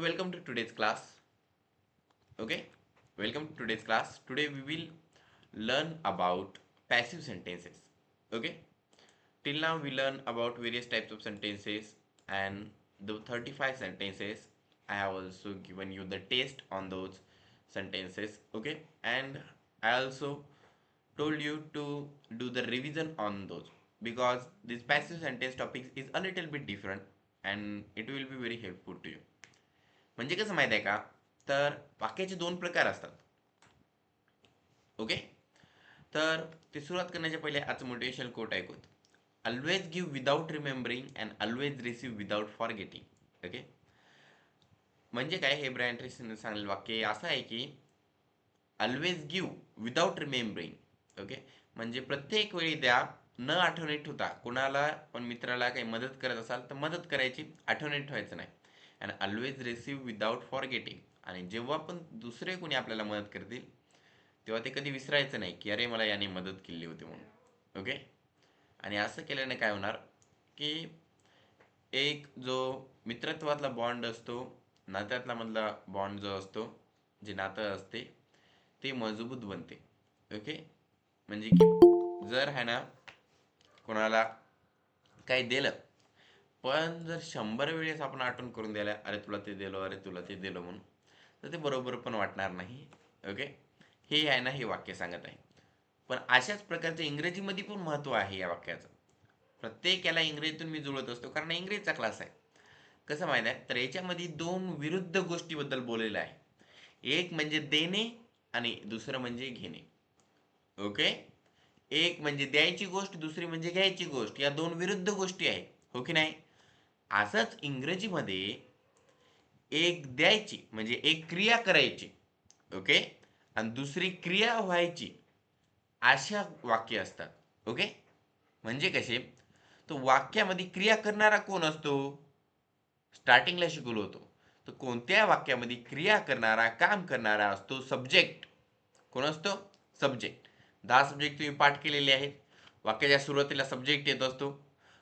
welcome to today's class. Okay, welcome to today's class. Today we will learn about passive sentences. Okay, till now we learn about various types of sentences and the 35 sentences. I have also given you the test on those sentences. Okay, and I also told you to do the revision on those because this passive sentence topic is a little bit different and it will be very helpful to you. म्हणजे कसं माहित आहे का, तर वाक्याचे दोन प्रकार असतात. ओके, तर ते सुरुवात करण्याच्या पहिले आजचं मोटिवेशनल कोट ऐकूत. Always give without remembering and always receive without forgetting. Okay, म्हणजे काय, हे ब्रायन ट्रेसीने सांगितलं वाक्य असं आहे की always give without remembering. Okay, म्हणजे प्रत्येक वेळी द्या न आठवणी ठेवता. कोणाला पण मित्राला काही मदत करत असाल तर मदत करायची, आठवणी ठेवायचं नाही. And always receive without forgetting, आणि जेव्हा पण दुसरे कोणी आपल्याला मदत करतील तेव्हा ते कधी विसरायचं नाही की अरे मला याने मदत केली होती म्हणून. ओके, आणि असं केल्याने काय होणार की एक जो मित्रत्वातला बॉन्ड असतो, नात्यातला मधला बॉन्ड जो असतो, जे नातं असते ते मजबूत बनते. ओके, म्हणजे की जर आहे ना कोणाला काही दिलं, पण जर 100 वेळेस आपण आठवण करून द्यायला अरे तुला ते दिलो, अरे तुला ते दिलं म्हणून, तर ते बरोबर पण वाटणार नाही. ओके, हे आहे ना हे वाक्य सांगत आहे. पण अशाच प्रकारचं इंग्रजीमध्ये पण महत्त्व आहे या वाक्याचं. प्रत्येक याला इंग्रजीतून मी जुळत असतो कारण इंग्रजीचा क्लास आहे. कसं माहिती आहे, तर याच्यामध्ये दोन विरुद्ध गोष्टीबद्दल बोललेलं आहे. एक म्हणजे देणे आणि दुसरं म्हणजे घेणे. ओके, एक म्हणजे द्यायची गोष्ट, दुसरी म्हणजे घ्यायची गोष्ट. या दोन विरुद्ध गोष्टी आहेत, हो की नाही. असंच इंग्रजीमध्ये एक द्यायची म्हणजे एक क्रिया करायची, ओके, आणि दुसरी क्रिया व्हायची, अशा वाक्य असतात. ओके, म्हणजे कसे, तो वाक्यामध्ये क्रिया करणारा कोण असतो, स्टार्टिंगला शिकवलो होतो. तर कोणत्या वाक्यामध्ये क्रिया करणारा, काम करणारा असतो सब्जेक्ट. कोण असतो, सब्जेक्ट. 10 सब्जेक्ट तुम्ही पाठ केलेले आहेत. वाक्याच्या सुरुवातीला सब्जेक्ट येत असतो.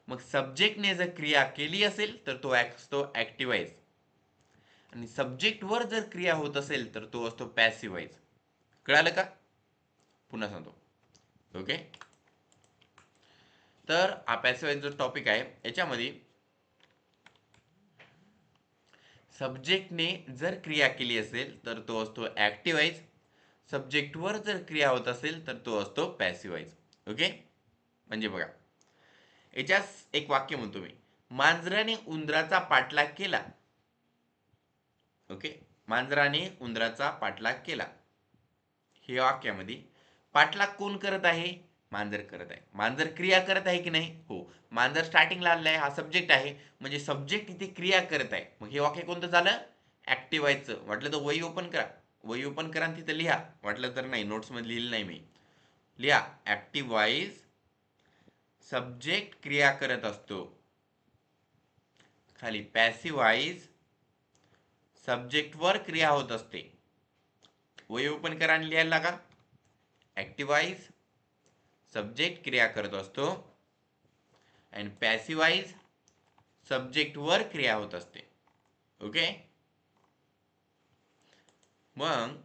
मग सब्जेक्टने जर क्रिया केली असेल तर तो असतो ऍक्टिव्हाइज, आणि सब्जेक्टवर जर क्रिया होत असेल तर तो असतो पॅसिव्हाइज. कळालं का, पुन्हा सांगतो. ओके, तर हा पॅसिव्हाइज जो टॉपिक आहे याच्यामध्ये सब्जेक्टने जर क्रिया केली असेल तर तो असतो ऍक्टिव्हाइज, सब्जेक्टवर जर क्रिया होत असेल तर तो असतो पॅसिव्हाइज. ओके, म्हणजे बघा याच्यात एक वाक्य म्हणतो मी, मांजराने उंदराचा पाठलाग केला. ओके, मांजराने उंदराचा पाठलाग केला. हे वाक्यामध्ये पाठलाग कोण करत आहे, मांजर करत आहे. मांजर क्रिया करत आहे की नाही, हो. मांजर स्टार्टिंगला आलेला आहे, हा सब्जेक्ट आहे, म्हणजे सब्जेक्ट इथे क्रिया करत आहे. मग हे वाक्य कोणतं झालं, ऍक्टिव्हाइजचं. वाटलं तर वही ओपन करा, वही ओपन करा आणि तिथं लिहा. वाटलं तर नाही, नोट्समध्ये लिहिलं नाही मी, लिहा. ऍक्टिव्हाइज सब्जेक्ट क्रिया करत असतो, खाली पॅसिव्हाइज सब्जेक्टवर क्रिया होत असते. वही ओपन करा आणि लिहायला लागा. ऍक्टिव्हाइज सब्जेक्ट क्रिया करत असतो आणि पॅसिव्हाइज सब्जेक्टवर क्रिया होत असते. ओके, मग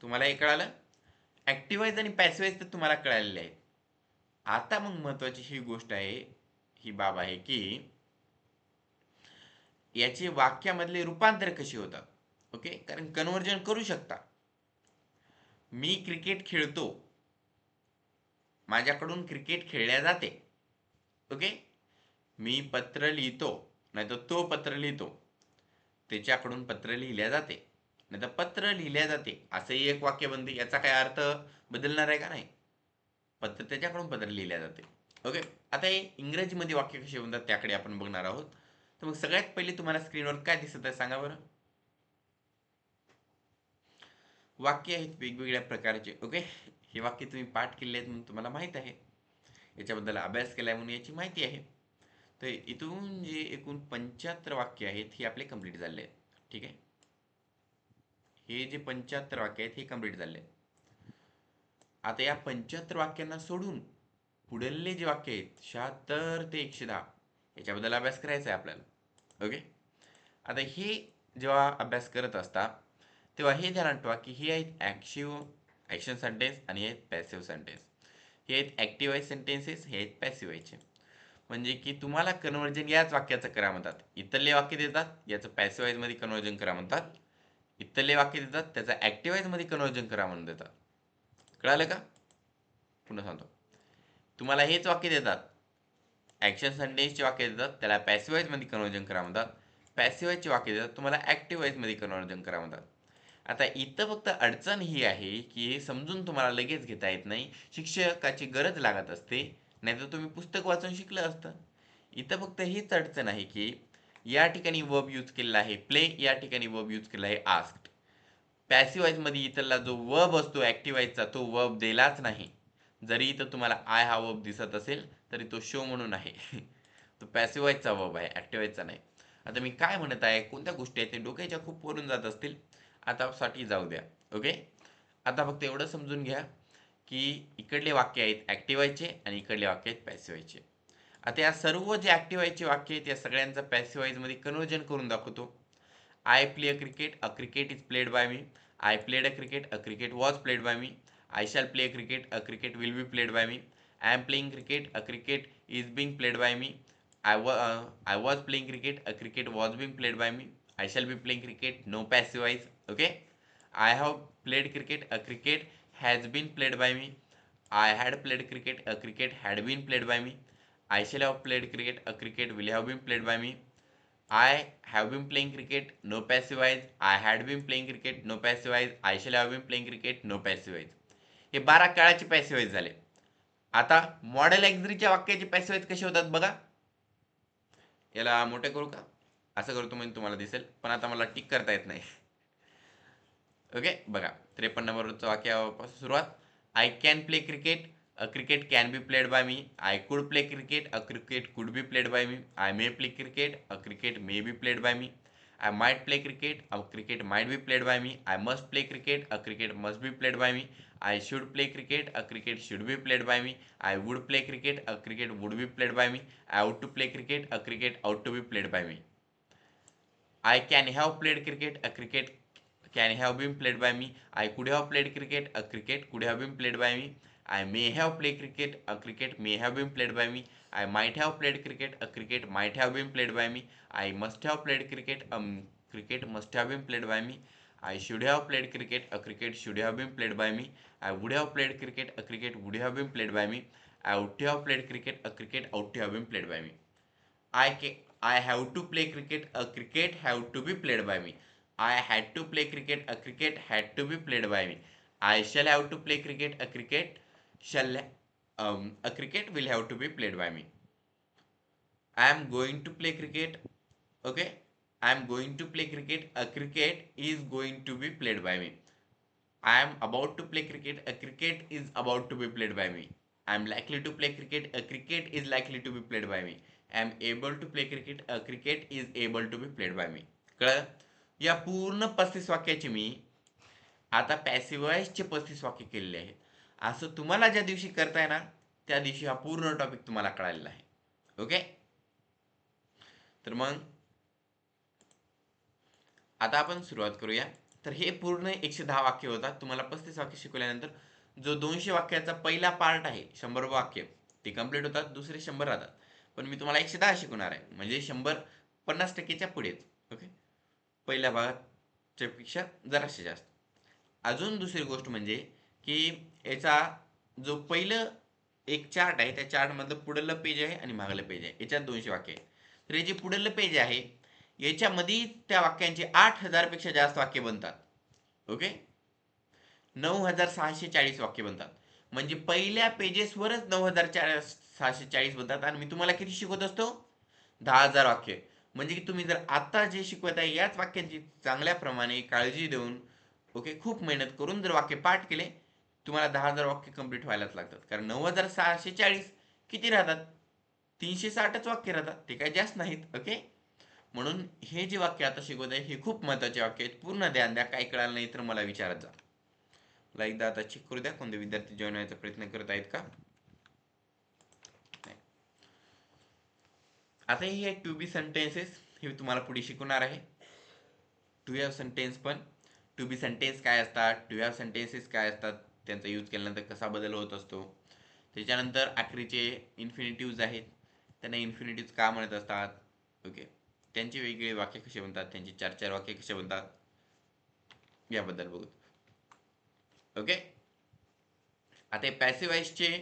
तुम्हाला हे कळालं. ऍक्टिव्हाइज आणि पॅसिव्हाइज तर तुम्हाला कळालेले आहे. आता मग महत्वाची ही गोष्ट आहे, ही बाब आहे की याचे वाक्यामधले रूपांतर कसे होतात. ओके, कारण कन्वर्जन करू शकता. मी क्रिकेट खेळतो, माझ्याकडून क्रिकेट खेळल्या जाते. ओके, मी पत्र लिहितो, नाही तर तो पत्र लिहितो, त्याच्याकडून पत्र लिहिल्या जाते, नाही तर पत्र लिहिल्या जाते, असंही एक वाक्य बनते. याचा काय अर्थ बदलणार आहे का, नाही. पत्र त्याच्याकडून पत्र लिहिल्या जाते. ओके, आता हे इंग्रजीमध्ये वाक्य कसे बनतात त्याकडे आपण बघणार आहोत. तर मग सगळ्यात पहिले तुम्हाला स्क्रीनवर काय दिसत आहे सांगा बरं. वाक्य आहेत वेगवेगळ्या प्रकारचे. ओके, हे वाक्य तुम्ही पाठ केले आहेत म्हणून तुम्हाला माहित आहे, याच्याबद्दल अभ्यास केलाय म्हणून याची माहिती आहे. तर इथून जे एकूण 75 वाक्य आहेत हे आपले कंप्लीट झाले आहेत. ठीक आहे, हे जे 75 वाक्य आहेत हे कंप्लीट झाले आहेत. आता या 75 वाक्यांना सोडून पुढले जे वाक्य आहेत 76 ते 110 याच्याबद्दल अभ्यास करायचा आहे आपल्याला. ओके, आता हे जेव्हा अभ्यास करत असता तेव्हा हे ध्यानात ठेवा की हे आहेत ॲक्शन सेंटेन्स आणि हे आहेत पॅसिव्ह सेंटेन्स. हे आहेत ॲक्टिव्ह वाईज सेंटेन्सेस, हे आहेत पॅसिव्ह वाईजचे. म्हणजे की तुम्हाला कन्वर्जन याच वाक्याचं करा म्हणतात. इथले वाक्य देतात याचं पॅसिव्ह वाईजमध्ये कन्वर्जन करा म्हणतात. इथले वाक्य देतात त्याचं ॲक्टिव्ह वाईजमध्ये कन्वर्जन करा म्हणून देतात. कळालं का? पुन्हा सांगतो. तुम्हाला हेच वाक्य देतात, ॲक्शन सेंटेन्सचे वाक्य देतात त्याला पॅसिव्ह वाईजमध्ये कन्वर्जन करा म्हणतात. पॅसिव्ह वाईजचे वाक्य देतात तुम्हाला ॲक्टिव्ह वाईजमध्ये कन्वर्जन करा म्हणतात. आता इथं फक्त अडचण ही आहे की हे समजून तुम्हाला लगेच घेता येत नाही. शिक्षकाची गरज लागत असते, नाहीतर तुम्ही पुस्तक वाचून शिकलं असतं. इथं फक्त हीच अडचण आहे की या ठिकाणी वर्ब यूज केलेला आहे प्ले, या ठिकाणी वर्ब यूज केला आहे आस्क्ड. पॅसिव्ह मध्ये इथला जो वर्ब असतो ऍक्टिव्हाइजचा तो वर्ब दिलाच नाही. जरी इथं तुम्हाला आय हा वर्ब दिसत असेल तरी तो शो म्हणून आहे. तो पॅसिव्हाइजचा वर्ब आहे, ऍक्टिव्हाइजचा नाही. आता मी काय म्हणत आहे, कोणत्या गोष्टी आहेत ते डोक्याच्या खूप वरून जात असतील, आता साठी जाऊ द्या. ओके, आता फक्त एवढं समजून घ्या की इकडले वाक्य आहेत ऍक्टिव्हाइजचे आणि इकडले वाक्य आहेत पॅसिव्हाइजचे. आता या सर्व जे ऍक्टिव्हाइजचे वाक्य आहेत या सगळ्यांचं पॅसिव्हाइज मध्ये कन्वर्जन करून दाखवतो. I play a cricket. A cricket is played by me. I played a cricket. A cricket was played by me. I shall play a cricket. A cricket will be played by me. I am playing cricket. A cricket is being played by me. I was playing cricket. A cricket was being played by me. I shall be playing cricket. No passive voice. Okay. I have played cricket. A cricket has been played by me. I had played cricket. A cricket had been played by me. I shall have played cricket. A cricket will have been played by me. I have been playing cricket, no passive voice. I had been playing cricket, no passive voice. I shall have been playing cricket, no passive voice. हे 12 काळाचे passive voice झाले. आता model एक्झरीच्या वाक्याचे passive voice कसे होतात बघा. याला मोठे करू का? असं करतो म्हणजे तुम्हाला दिसेल, पण आता मला टिक करता येत नाही. ओके बघा, 53 नंबरचं वाक्यापासून सुरुवात. I can play cricket, a cricket can be played by me. I could play cricket, a cricket could be played by me. I may play cricket, a cricket may be played by me. I might play cricket, a cricket might be played by me. I must play cricket, a cricket must be played by me. I should play cricket, a cricket should be played by me. I would play cricket, a cricket would be played by me. I ought to play cricket, a cricket ought to be played by me. I can have played cricket, a cricket can have been played by me. I could have played cricket, a cricket could have been played by me. I may have played cricket, a cricket may have been played by me. I might have played cricket, a cricket might have been played by me. I must have played cricket, cricket must have been played by me. I should have played cricket, a cricket should have been played by me. I would have played cricket, a cricket would have been played by me. I would have played cricket, a cricket ought to have been played by me. I have to play cricket. A cricket have to be played by me. I had to play cricket. A cricket had to be played by me. I shall have to play cricket. A cricket will have to be played by me. I am going to play cricket. Okay. I am going to play cricket. A cricket is going to be played by me. I am about to play cricket. A cricket is about to be played by me. I am likely to play cricket. A cricket is likely to be played by me. I am able to play cricket. A cricket is able to be played by me. कळलं? या पूर्ण 35 वाक्याचे मी आता पॅसिव्हाइजचे 35 वाक्य केलेले आहेत. असं तुम्हाला ज्या दिवशी करताय ना त्या दिवशी हा पूर्ण टॉपिक तुम्हाला कळालेला आहे. ओके, तर मग आता आपण सुरुवात करूया. तर हे पूर्ण 110 वाक्य होतात. तुम्हाला 35 वाक्य शिकवल्यानंतर जो 200 वाक्याचा पहिला पार्ट आहे 100 वाक्य ते कंप्लीट होतात, दुसरे 100 राहतात. पण मी तुम्हाला 110 शिकवणार आहे म्हणजे 100 50%च्या पुढेच. ओके, पहिल्या भागाच्या पेक्षा जराशे जास्त. अजून दुसरी गोष्ट म्हणजे की याचा जो पहिलं एक चार्ट आहे त्या चार्ट मधलं पुढलं पेज आहे आणि मागलं पेज आहे, याच्यात 200 वाक्य आहे. तर हे जे पुढलं पेज आहे याच्यामध्ये त्या वाक्यांचे 8000 पेक्षा जास्त वाक्य बनतात. ओके, 9640 वाक्य बनतात. म्हणजे पहिल्या पेजेसवरच 9640 बनतात आणि मी तुम्हाला किती शिकवत असतो, 10,000 वाक्य. म्हणजे की तुम्ही जर आता जे शिकवत आहे याच वाक्यांची चांगल्या प्रमाणे काळजी देऊन ओके खूप मेहनत करून जर वाक्य पाठ केले तुम्हाला 10,000 वाक्य कंप्लीट व्हायलाच लागतात. कारण 9640 किती राहतात, 360च वाक्य राहतात, ते काही जास्त नाहीत. ओके, म्हणून हे जे वाक्य आता शिकवत आहे हे खूप महत्वाचे वाक्य आहेत. पूर्ण ध्यान द्या, काही कळालं नाही तर मला विचारत जा. मला एकदा आता चेक करू द्या कोणते विद्यार्थी जॉईन व्हायचा प्रयत्न करत आहेत का. आता हे टू बी सेंटेन्सेस हे तुम्हाला पुढे शिकवणार आहे. टू हॅव सेंटेन्स पण टू बी सेंटेन्स काय असतात, टू हॅव सेंटेन्सेस काय असतात, त्यांचा यूज केल्यानंतर कसा बदल होत असतो. त्याच्यानंतर अखेरीचे इन्फिनिटिव्ज आहेत, त्यांना इन्फिनिटिव्ज का म्हणत असतात. ओके, त्यांचे वेगवेगळे वाक्य कसे बनतात, त्यांची चार चार वाक्य कसे बनतात याबद्दल बघू. ओके, आता पॅसिव्ह वॉइसचे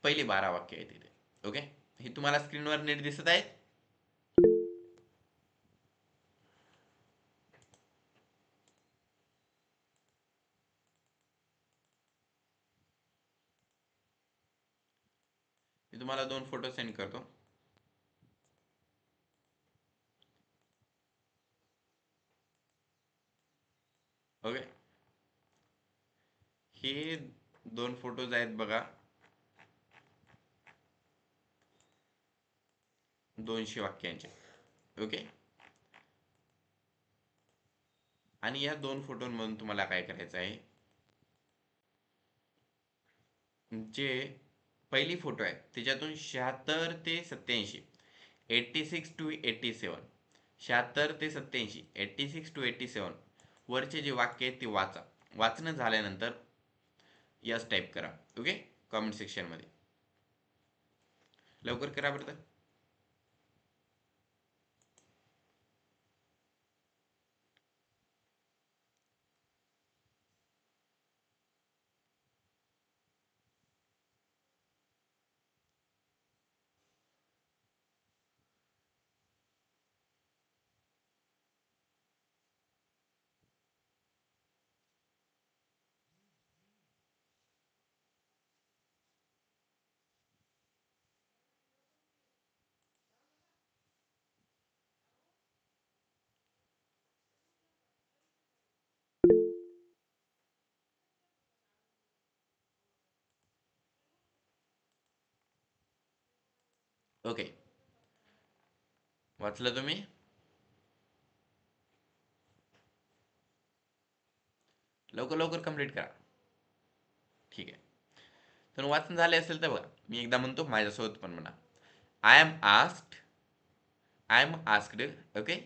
पहिले 12 वाक्य आहेत इथे. ओके, हे तुम्हाला स्क्रीनवर नीट दिसत आहेत. मी तुम्हाला 2 फोटो सेंड करतो. ओके, हे 2 फोटोज आहेत बघा, 200 वाक्यांचे. ओके, आणि या 2 फोटोंमधून तुम्हाला काय करायचं आहे, जे पहिली फोटो आहे त्याच्यातून 76 ते 87, 86 टू 87, 76 ते 87, 86 टू 87 वरचे जे वाक्य आहेत ते वाचा. वाचणं झाल्यानंतर यस टाईप करा. ओके, कमेंट सेक्शनमध्ये लवकर करा बरं. तर ओके, वाचलं तुम्ही? लवकर लवकर कंप्लीट करा. ठीक आहे, तर वाचन झाले असेल तर बघा, मी एकदा म्हणतो, माझ्यासोबत पण म्हणा. I am asked, I am asked. Okay,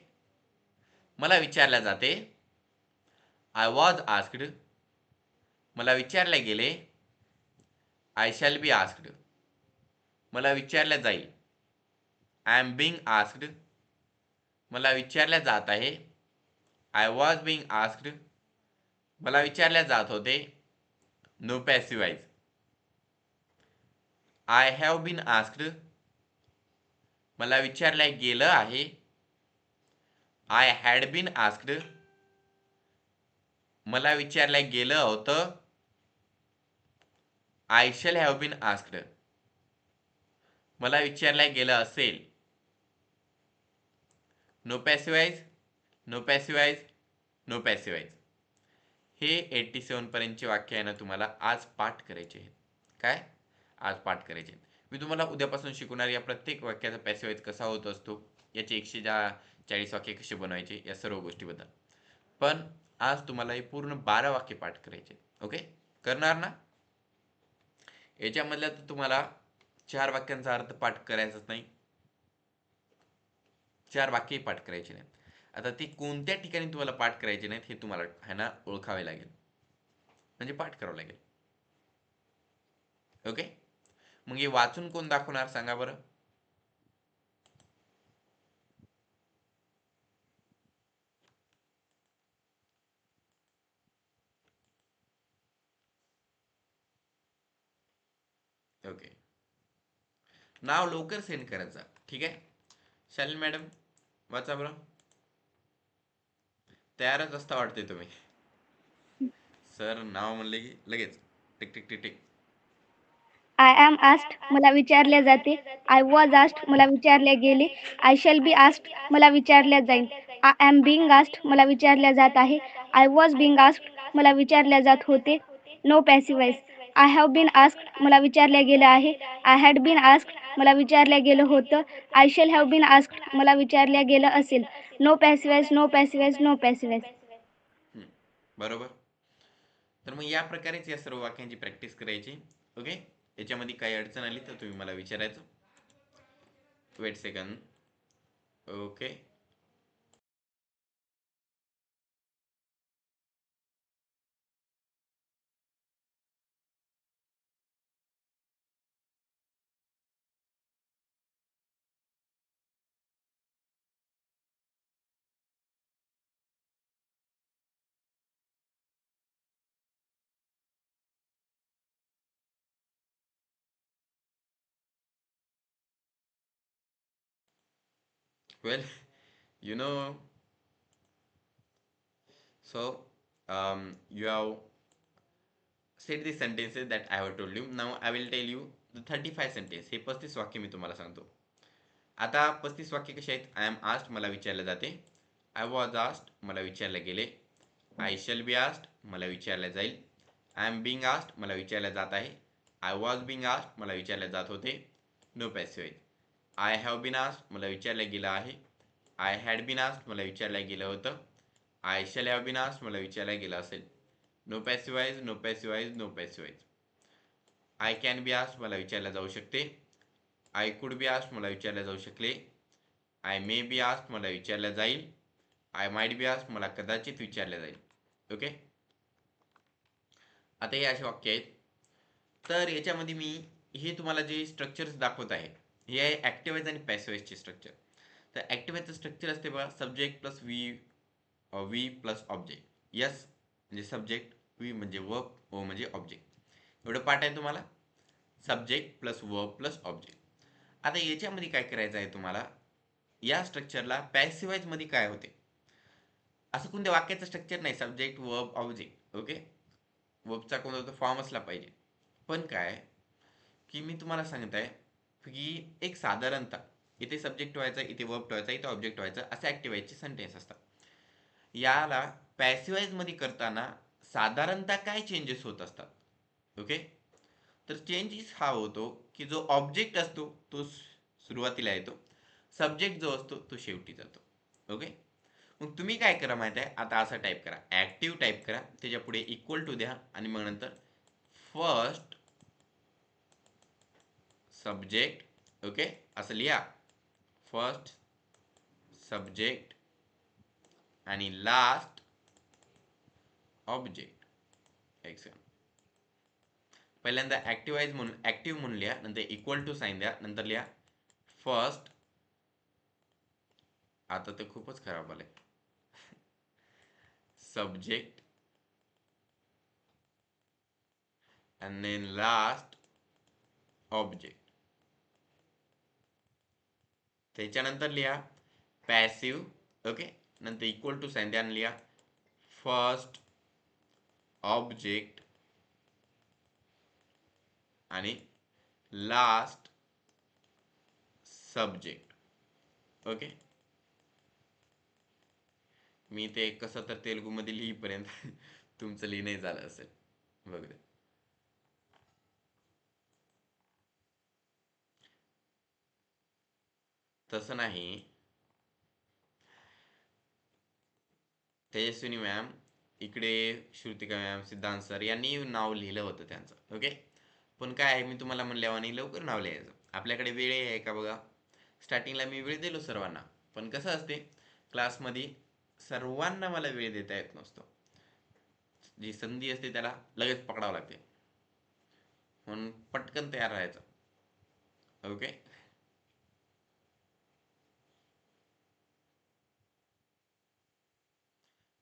मला विचारल्या जाते. आय वॉज आस्क्ड, मला विचारले गेले. आय शॅल बी आस्क्ड, मला विचारल्या जाईल. आय एम बिंग आस्क्ड, मला विचारल्या जात आहे. आय वॉज बिंग आस्क्ड, मला विचारल्या जात होते. No passive voice. I have been asked, मला विचारल्या गेलं आहे. आय हॅड बीन आस्क्ड, मला विचारल्या गेलं होतं. I shall have been asked, मला विचारल्या गेलं असेल. No passive voice, no passive voice, no passive voice. हे 87 पर्यंतचे वाक्य आहे ना, तुम्हाला आज पाठ करायचे आहेत. काय? आज पाठ करायचे आहेत. मी तुम्हाला उद्यापासून शिकवणार या प्रत्येक वाक्याचा पॅसिव्ह वॉइस कसा होत असतो, याचे 140 वाक्य कसे बनवायचे, या सर्व गोष्टीबद्दल. पण आज तुम्हाला हे पूर्ण 12 वाक्य पाठ करायचे. ओके, करणार ना? याच्यामधल्या तर तुम्हाला 4 वाक्यांचा अर्थ पाठ करायचाच नाही, 4 वाक्यही पाठ करायचे नाहीत. आता ते कोणत्या ठिकाणी तुम्हाला पाठ करायचे नाहीत हे तुम्हाला है ना ओळखावे लागेल, म्हणजे पाठ करावं लागेल. ओके, मग हे वाचून कोण दाखवणार सांगा बरं? ओके, नाव लवकर सेंड करायचं. ठीक आहे, शालीन मॅडम वाचा बरं. तयारच असता वाटते तुम्ही. सर नाव म्हणले की लगेच tick tick tick tick. I am asked, मला विचारले जाते. आय वॉज आस्क्ड, मला विचारले गेले. आय शॅल बी आस्क्ड, मला विचारले जाईल. आय एम बिंग आस्क्ड, मला विचारले जात आहे. आय वॉज बिंग आस्क्ड, मला विचारले जात होते. No passive voice. I have been asked, मला विचारले गेलं आहे. आय हॅड बीन आस्क्ड, मला विचारले गेलं होतं. I shall have been asked, मला विचारले गेलं असेल. No passive voice, no passive voice, no passive voice. बरोबर. तर मग या प्रकारेच या सर्व वाक्यांची प्रॅक्टिस करायची. ओके, याच्यामध्ये काही अडचण आली तर तुम्ही मला विचारायचं. Wait second. Okay, Well, you know, so you have said the sentences that I have told you. Now I will tell you the 35 sentence. हे 35 वाक्य मी तुम्हाला सांगतो. आता 35 वाक्य कशी आहेत? आय एम आस्क्ड मला विचारले जाते. आय वॉज आस्क्ड मला विचारले गेले. आय शॅल बी आस्क्ड मला विचारले जाईल. आय एम बिंग आस्क्ड मला विचारले जात आहे. आय वॉज बिंग आस्क्ड मला विचारले जात होते. नो पॅसिव्ह आहेत. आय हॅव बीन आस्क्ड मला विचारले गेलं आहे. आय हॅड बीन आस्क्ड मला विचारलं गेलं होतं. I shall have been asked मला विचारलं गेलं असेल. No passivise, no passivise, no passivise. I can be asked मला विचारलं जाऊ शकते. आय कुड बी आस्क्ड मला विचारलं जाऊ शकले. आय मे बी आस्क्ड मला विचारलं जाईल. आय माइट बी आस्क्ड मला कदाचित विचारलं जाईल. ओके, आता हे असे वाक्य आहेत. तर याच्यामध्ये मी हे तुम्हाला जे स्ट्रक्चर्स दाखवत आहे हे आहे ॲक्टिवाइज आणि पॅसिवाइजचे स्ट्रक्चर. तर ॲक्टिवाइजचं स्ट्रक्चर असते बघा, subject plus V plus object. S म्हणजे सब्जेक्ट, वी म्हणजे वर्ब, ओ म्हणजे ऑब्जेक्ट. एवढं पाठ आहे तुम्हाला, subject plus verb plus object. आता याच्यामध्ये काय करायचं आहे तुम्हाला, या स्ट्रक्चरला पॅसिवाइज मध्ये काय होते, असं कोणत्या वाक्याचं स्ट्रक्चर नाही, सब्जेक्ट वर्ब ऑब्जेक्ट. ओके, वर्बचा कोणता फॉर्म असला पाहिजे. पण काय की मी तुम्हाला सांगत आहे की एक साधारणतः इथे सब्जेक्ट व्हायचा, इथे वर्ब व्हायचा, इथे ऑब्जेक्ट व्हायचा, असे ॲक्टिवाइजचे सेंटेन्स असतात. याला पॅसिवाइज मध्ये करताना साधारणतः काय चेंजेस होत असतात. ओके, तर चेंजेस हा होतो की जो ऑब्जेक्ट असतो तो सुरुवातीला येतो, सब्जेक्ट जो असतो तो शेवटी जातो. ओके, मग तुम्ही काय करा माहिती आहे, आता असं टाईप करा, ॲक्टिव्ह टाईप करा, त्याच्या पुढे इक्वल टू द्या आणि मग नंतर फर्स्ट सब्जेक्ट. ओके, असं लिहा, फर्स्ट सब्जेक्ट आणि लास्ट ऑब्जेक्ट. एक सेकंड, पहिल्यांदा ॲक्टिवाइज म्हणून ॲक्टिव्ह म्हणून लिहा, नंतर इक्वल टू साइन द्या, नंतर लिहा फर्स्ट. आता ते खूपच खराब आलंय. Subject and then last object. त्याच्यानंतर लिहा पॅसिव्ह. ओके, नंतर इक्वल टू साइन द्या आणि लिहा फर्स्ट ऑब्जेक्ट आणि लास्ट सब्जेक्ट. ओके, मी ते कसं तर तेलुगूमध्ये लिहीपर्यंत तुमचं लिहिणं झालं असेल, बघ. तसं नाही, तेजस्विनी मॅम इकडे, श्रुतिका मॅम, सिद्धांत सर यांनी नाव लिहिलं होतं त्यांचं. ओके, पण काय आहे, मी तुम्हाला म्हणल्यावानी लवकर नाव लिहायचं. आपल्याकडे वेळ आहे का बघा, स्टार्टिंगला मी वेळ दिलो सर्वांना, पण कसं असते क्लासमध्ये सर्वांना मला वेळ देता येत नसतो. जी संधी असते त्याला लगेच पकडावं लागते, म्हणून पटकन तयार राहायचं. ओके,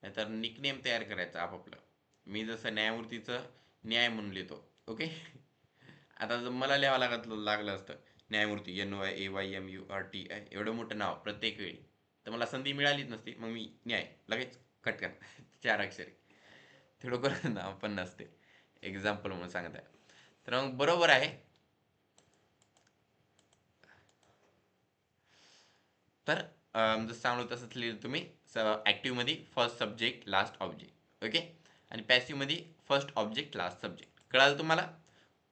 नाहीतर निकनेम तयार करायचं आपापलं. मी जसं न्यायमूर्तीचं न्याय म्हणून लिहितो. ओके, आता जर मला लिहावं लागलं असतं न्यायमूर्ती NYAYMURTI एवढं मोठं नाव प्रत्येक वेळी, तर मला संधी मिळालीच नसती. मग मी न्याय लगेच कटकन 4 अक्षरी, थोडं नाव पण नसते. एक्झाम्पल म्हणून सांगत आहे. तर मग बरोबर आहे. तर जसं सांगलो तसंच लिहिलं तुम्ही. ॲक्टिव्हमध्ये first subject last object. Okay, आणि पॅसिव्हमध्ये फर्स्ट ऑब्जेक्ट लास्ट सब्जेक्ट. कळालं तुम्हाला?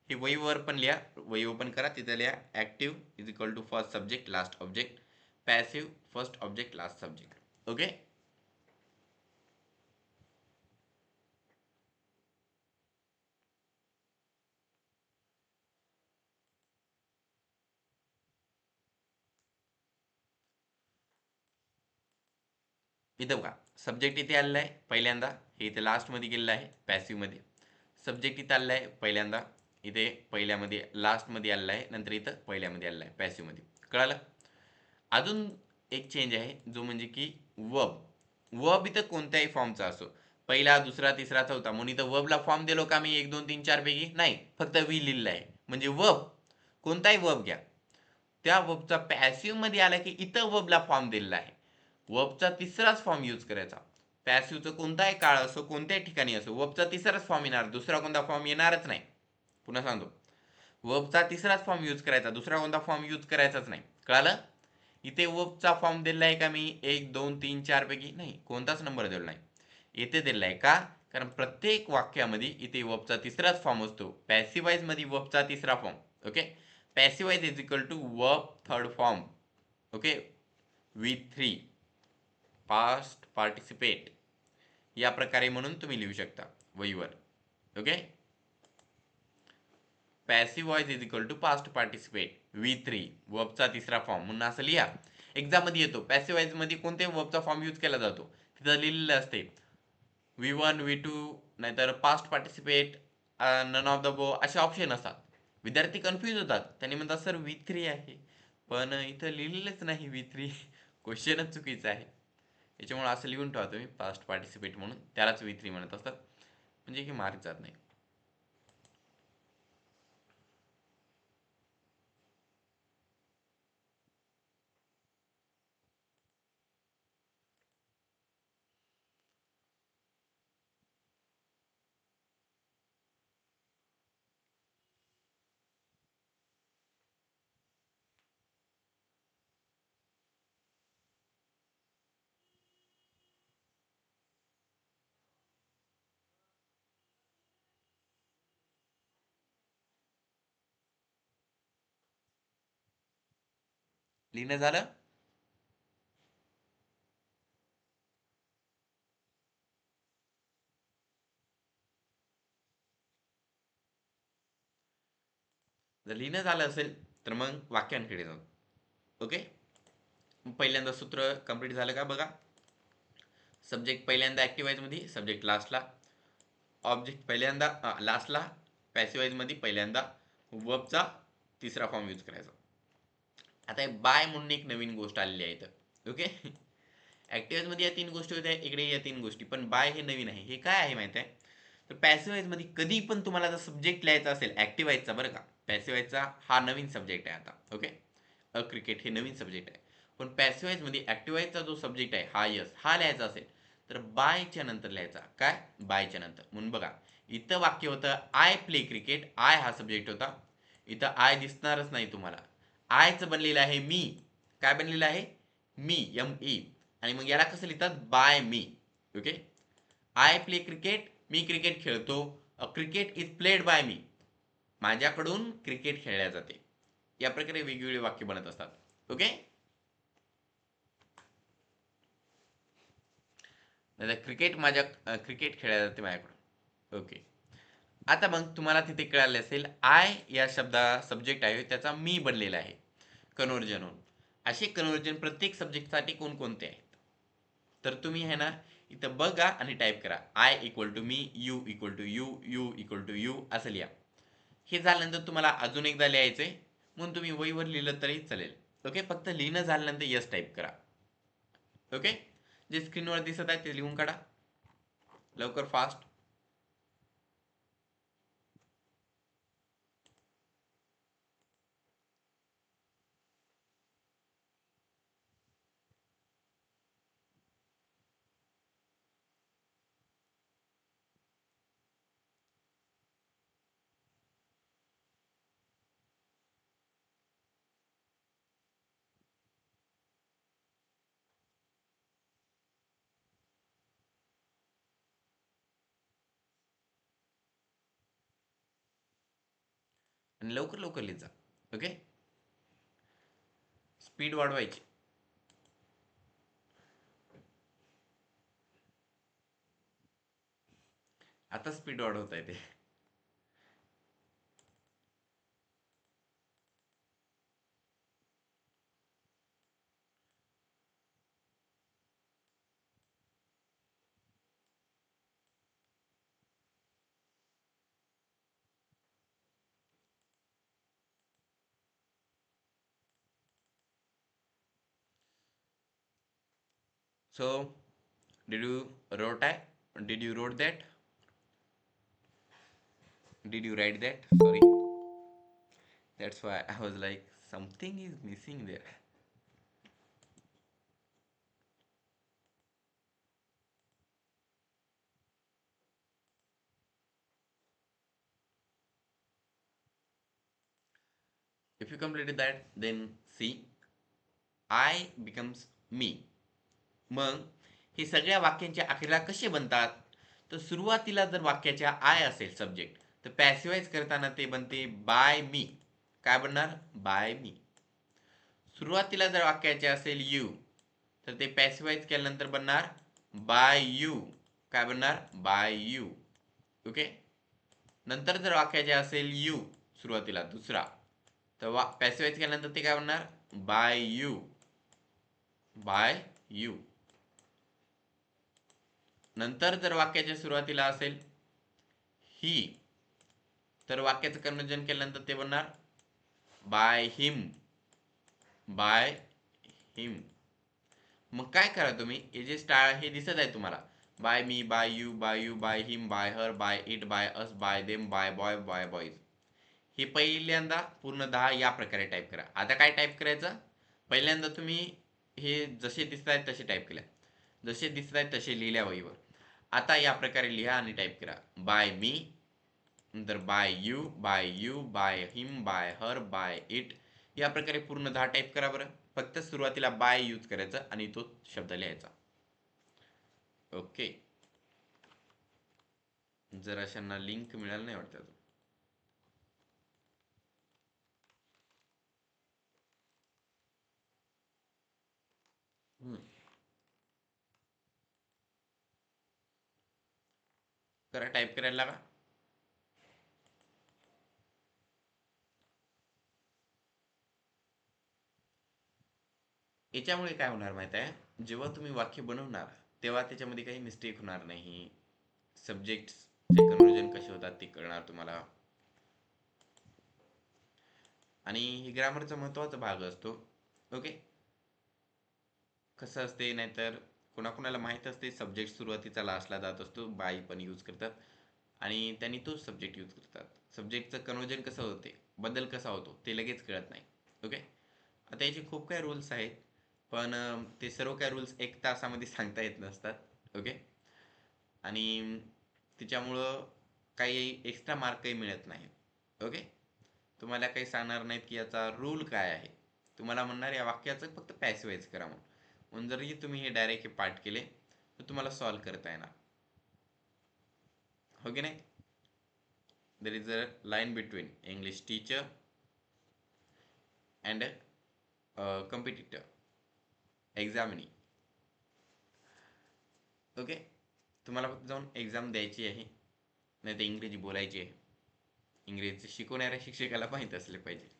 हे वहीवर पण लिहा, वही ओपन करा, तिथं लिहा active is equal to first subject last object, passive first object last subject. Okay, इथं बघा सब्जेक्ट इथे आलेला आहे पहिल्यांदा, हे इथे लास्टमध्ये गेलेलं आहे पॅसिव्हमध्ये. सब्जेक्ट इथं आलेला आहे पहिल्यांदा, इथे पहिल्यामध्ये लास्टमध्ये आलेला आहे, नंतर इथं पहिल्यामध्ये आलेला आहे पॅसिव्हमध्ये. कळालं? अजून एक चेंज आहे जो म्हणजे की वर्ब. वर्ब इथं कोणत्याही फॉर्मचा असो, पहिला दुसरा तिसरा चौथा, म्हणून इथं वर्बला फॉर्म दिलो का मी 1 2 3 4 पैकी नाही, फक्त वी लिहिलेलं आहे. म्हणजे वर्ब कोणताही वर्ब घ्या त्या वर्बचा पॅसिव्ह मध्ये आला की इथं वर्बला फॉर्म दिलेला आहे. वर्बचा तिसराच फॉर्म यूज करायचा. पॅसिव्हचं कोणताही काळ असो, कोणत्याही ठिकाणी असो, वर्बचा तिसराच फॉर्म येणार, दुसरा कोणता फॉर्म येणारच नाही. पुन्हा सांगतो, वर्बचा तिसराच फॉर्म यूज करायचा, दुसरा कोणता फॉर्म यूज करायचाच नाही. कळालं? इथे वर्बचा फॉर्म दिलेला आहे का मी 1 2 3 4 पैकी? नाही, कोणताच नंबर दिलेला नाही. इथे दिलेला आहे का? कारण प्रत्येक वाक्यामध्ये इथे वर्बचा तिसराच फॉर्म असतो. पॅसिवाइज मध्ये वर्बचा तिसरा form. Okay, passivise is equal to verb third form. Okay, V3 past participate या प्रकारे म्हणून तुम्ही लिहू शकता वहीवर. Okay, passive voice is equal to past participate V3 वर्बचा तिसरा फॉर्म म्हणून असं लिहा. एक्झाम मध्ये येतो पॅसिव्ह वॉइस मध्ये कोणत्या वर्बचा फॉर्म यूज केला जातो, तिथं लिहिलेलं असते V1 V2 नाहीतर past participate, none of the above असे ऑप्शन असतात. विद्यार्थी कन्फ्यूज होतात, त्यांनी म्हणतात सर V3 आहे, पण इथं लिहिलेलंच नाही V3. क्वेश्चनच चुकीचा आहे. याच्यामुळे असं लिहून ठेवा तुम्ही पास्ट पार्टिसिपेट म्हणून, त्यालाच V3 म्हणत असतात, म्हणजे की मार्क जात नाही. लिहिणं झालं? जर लिहिणं झालं असेल तर मग वाक्यांकडे जाऊ. ओके, पहिल्यांदा सूत्र कंप्लीट झालं का बघा. सब्जेक्ट पहिल्यांदा ऍक्टिव्हाइज मध्ये, सब्जेक्ट लास्टला, ऑब्जेक्ट पहिल्यांदा लास्टला, पॅसिवाइज मध्ये पहिल्यांदा, वर्बचा तिसरा फॉर्म यूज करायचा. आता बाय म्हणून एक नवीन गोष्ट आलेली आहे इथं. ओके, ऍक्टिव्हाइज मध्ये या तीन गोष्टी होत्या, इकडे या तीन गोष्टी, पण बाय हे नवीन आहे. हे काय आहे माहिती आहे? तर पॅसिवाइज मध्ये कधी पण तुम्हाला जर सब्जेक्ट लिहायचा असेल ऍक्टिव्हाइजचा, बरं का, पॅसिवाइजचा हा नवीन सब्जेक्ट आहे आता. ओके, क्रिकेट हे नवीन सब्जेक्ट आहे, पण पॅसिवाइज मध्ये ऍक्टिव्हाइजचा जो सब्जेक्ट आहे हा यस हा लिहायचा असेल तर बायच्या नंतर लिहायचा. काय? बायच्या नंतर. म्हणून बघा, इथं वाक्य होतं आय प्ले क्रिकेट, आय हा सब्जेक्ट होता, इथं आय दिसणारच नाही तुम्हाला. आयचं बनलेलं आहे मी. काय बनलेलं आहे? मी, ME. आणि मग याला कसं लिहितात? By me. Okay, I play cricket, मी क्रिकेट खेळतो. Cricket is played by me, माझ्याकडून क्रिकेट खेळल्या जाते. या प्रकारे वेगवेगळे वाक्य बनत असतात. ओके, क्रिकेट क्रिकेट खेळल्या जाते माझ्याकडून. ओके, आता मग तुम्हाला तिथे कळाले असेल आय या शब्दा सब्जेक्ट आहे त्याचा मी बनलेला आहे कन्वर्जन होऊन. असे कन्वर्जन प्रत्येक सब्जेक्टसाठी कोणकोणते आहेत तर तुम्ही आहे ना इथं बघा आणि टाईप करा. I equal to me, you equal to you, you equal to you असं लिहा. हे झाल्यानंतर तुम्हाला अजून एकदा लिहायचंय, म्हणून तुम्ही वहीवर लिहिलं तरी चालेल. ओके, फक्त लिहिणं झाल्यानंतर यस टाईप करा. ओके, जे स्क्रीनवर दिसत आहे ते लिहून काढा लवकर, फास्ट. आणि लवकर लवकर लिहित जा. ओके, स्पीड वाढवायची. आता स्पीड वाढवता येते. So, did you wrote that? Did you wrote that? Did you write that? Sorry. That's why I was like something is missing there. If you completed that, then see, I becomes me. मग हे सगळ्या वाक्यांच्या अखेरला कसे बनतात? तर सुरुवातीला जर वाक्याच्या I असेल सब्जेक्ट, तर पॅसिवाइज करताना ते बनते बाय मी. काय बनणार? बाय मी. सुरुवातीला जर वाक्याचे असेल यू, तर ते पॅसिवाइज केल्यानंतर बनणार बाय यू. काय बनणार? By you. ओके. नंतर जर वाक्याचे असेल यू सुरुवातीला दुसरा, तर पॅसिवाइज केल्यानंतर ते काय बनणार? By you. By you. नंतर जर वाक्याच्या सुरुवातीला असेल ही, तर वाक्याचं कन्वर्जन केल्यानंतर ते बनणार बाय हिम. By him. मग काय करा तुम्ही, हे जे स्टार हे दिसत आहे तुम्हाला, by me, by you, by him, by her, by it, by us, by them, by boy, by boys, हे पहिल्यांदा पूर्ण 10 या प्रकारे टाईप करा. आता काय टाईप करायचं? पहिल्यांदा तुम्ही हे जसे दिसत आहेत तसे टाईप केल्या, जसे दिसत आहेत तसे लिहिल्या वहीवर. आता या प्रकारे लिहा आणि टाईप करा. बाय मी, नंतर by you, by him, by her, by it, या प्रकारे पूर्ण 10 टाईप करा बरं. फक्त सुरुवातीला बाय यूज करायचा आणि तो शब्द लिहायचा. ओके. जर अशांना लिंक मिळालं नाही वाटतं. करा, टाईप करायला लागा. याच्यामुळे काय होणार माहित आहे, जेव्हा तुम्ही वाक्य बनवणार तेव्हा त्याच्यामध्ये काही मिस्टेक होणार नाही. सब्जेक्टचे कन्वर्जन कसे होतात ते कळणार तुम्हाला. आणि ही ग्रामरचा महत्वाचा भाग असतो. ओके. कसं असते, नाहीतर कोणाकोणाला माहीत असते सब्जेक्ट सुरुवातीचा लास्टला जात असतो, बाय पण यूज करतात आणि त्यांनी तोच सब्जेक्ट यूज करतात. सब्जेक्टचं कन्वर्जन कसं होते, बदल कसा होतो ते लगेच कळत नाही. ओके. आता याचे खूप काही रूल्स आहेत, पण ते सर्व काही रूल्स 1 तासामध्ये सांगता येत नसतात. ओके. आणि त्याच्यामुळं काही एक्स्ट्रा मार्कही मिळत नाही. ओके. तुम्हाला काही सांगणार नाहीत की याचा रूल काय आहे, तुम्हाला म्हणणार या वाक्याचं फक्त पॅसिवाइज करा म्हणून. म्हणून जरी तुम्ही हे डायरेक्ट पाठ केले तर तुम्हाला सॉल्व करता येणार. हो की नाही? There is a line between English teacher and competitor examinee. Okay. तुम्हाला फक्त जाऊन एक्झाम द्यायची आहे, नाही तर इंग्रजी बोलायची आहे. इंग्रजी शिकवणाऱ्या शिक्षकाला माहीत असले पाहिजे.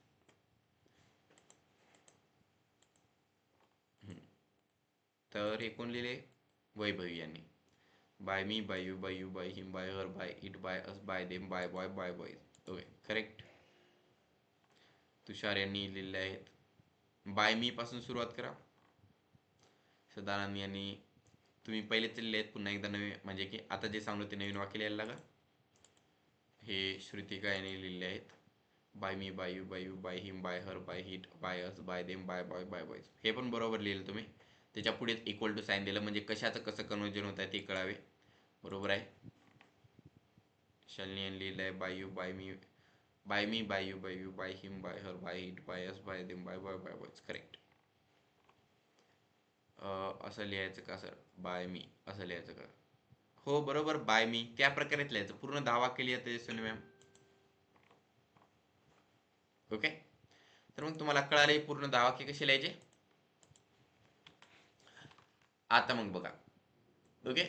तर हे कोण लिहिले? वैभवी यांनी. By me, by you, by him, by her, by it, by us, by them, by boy, by boys. Okay, correct. Tushar यांनी लिहिलेले आहेत. बाय मी पासून सुरुवात करा. सदानंद यांनी, तुम्ही पहिलेच लिहिले आहेत, पुन्हा एकदा नवीन, म्हणजे की आता जे सांगलो ते नवीन वाक्य लिहायला लागा. हे श्रुतिका यांनी लिहिलेले आहेत. By me, by you, by him, by her, by it, by us, by them, by boy, by boys. हे पण बरोबर लिहिलं तुम्ही. त्याच्या पुढे इक्वल टू साईन दिलं, म्हणजे कशाचं कसं कन्वर्जन होत आहे ते कळावे. बरोबर आहे. शालिनी यांनी लिहिलं आहे by you, by me, by you, by him, by her, by it, by us, by them, by boy, by boys. Correct. असं लिहायचं का सर? बाय मी असं लिहायचं का? हो बरोबर, बाय मी त्या प्रकारेच लिहायचं. पूर्ण 10 वाक्य लिहा तेजस्विनी मॅम. ओके. तर मग तुम्हाला कळाले पूर्ण 10 वाक्य कसे लिहायचे. आता मग बघा. ओके.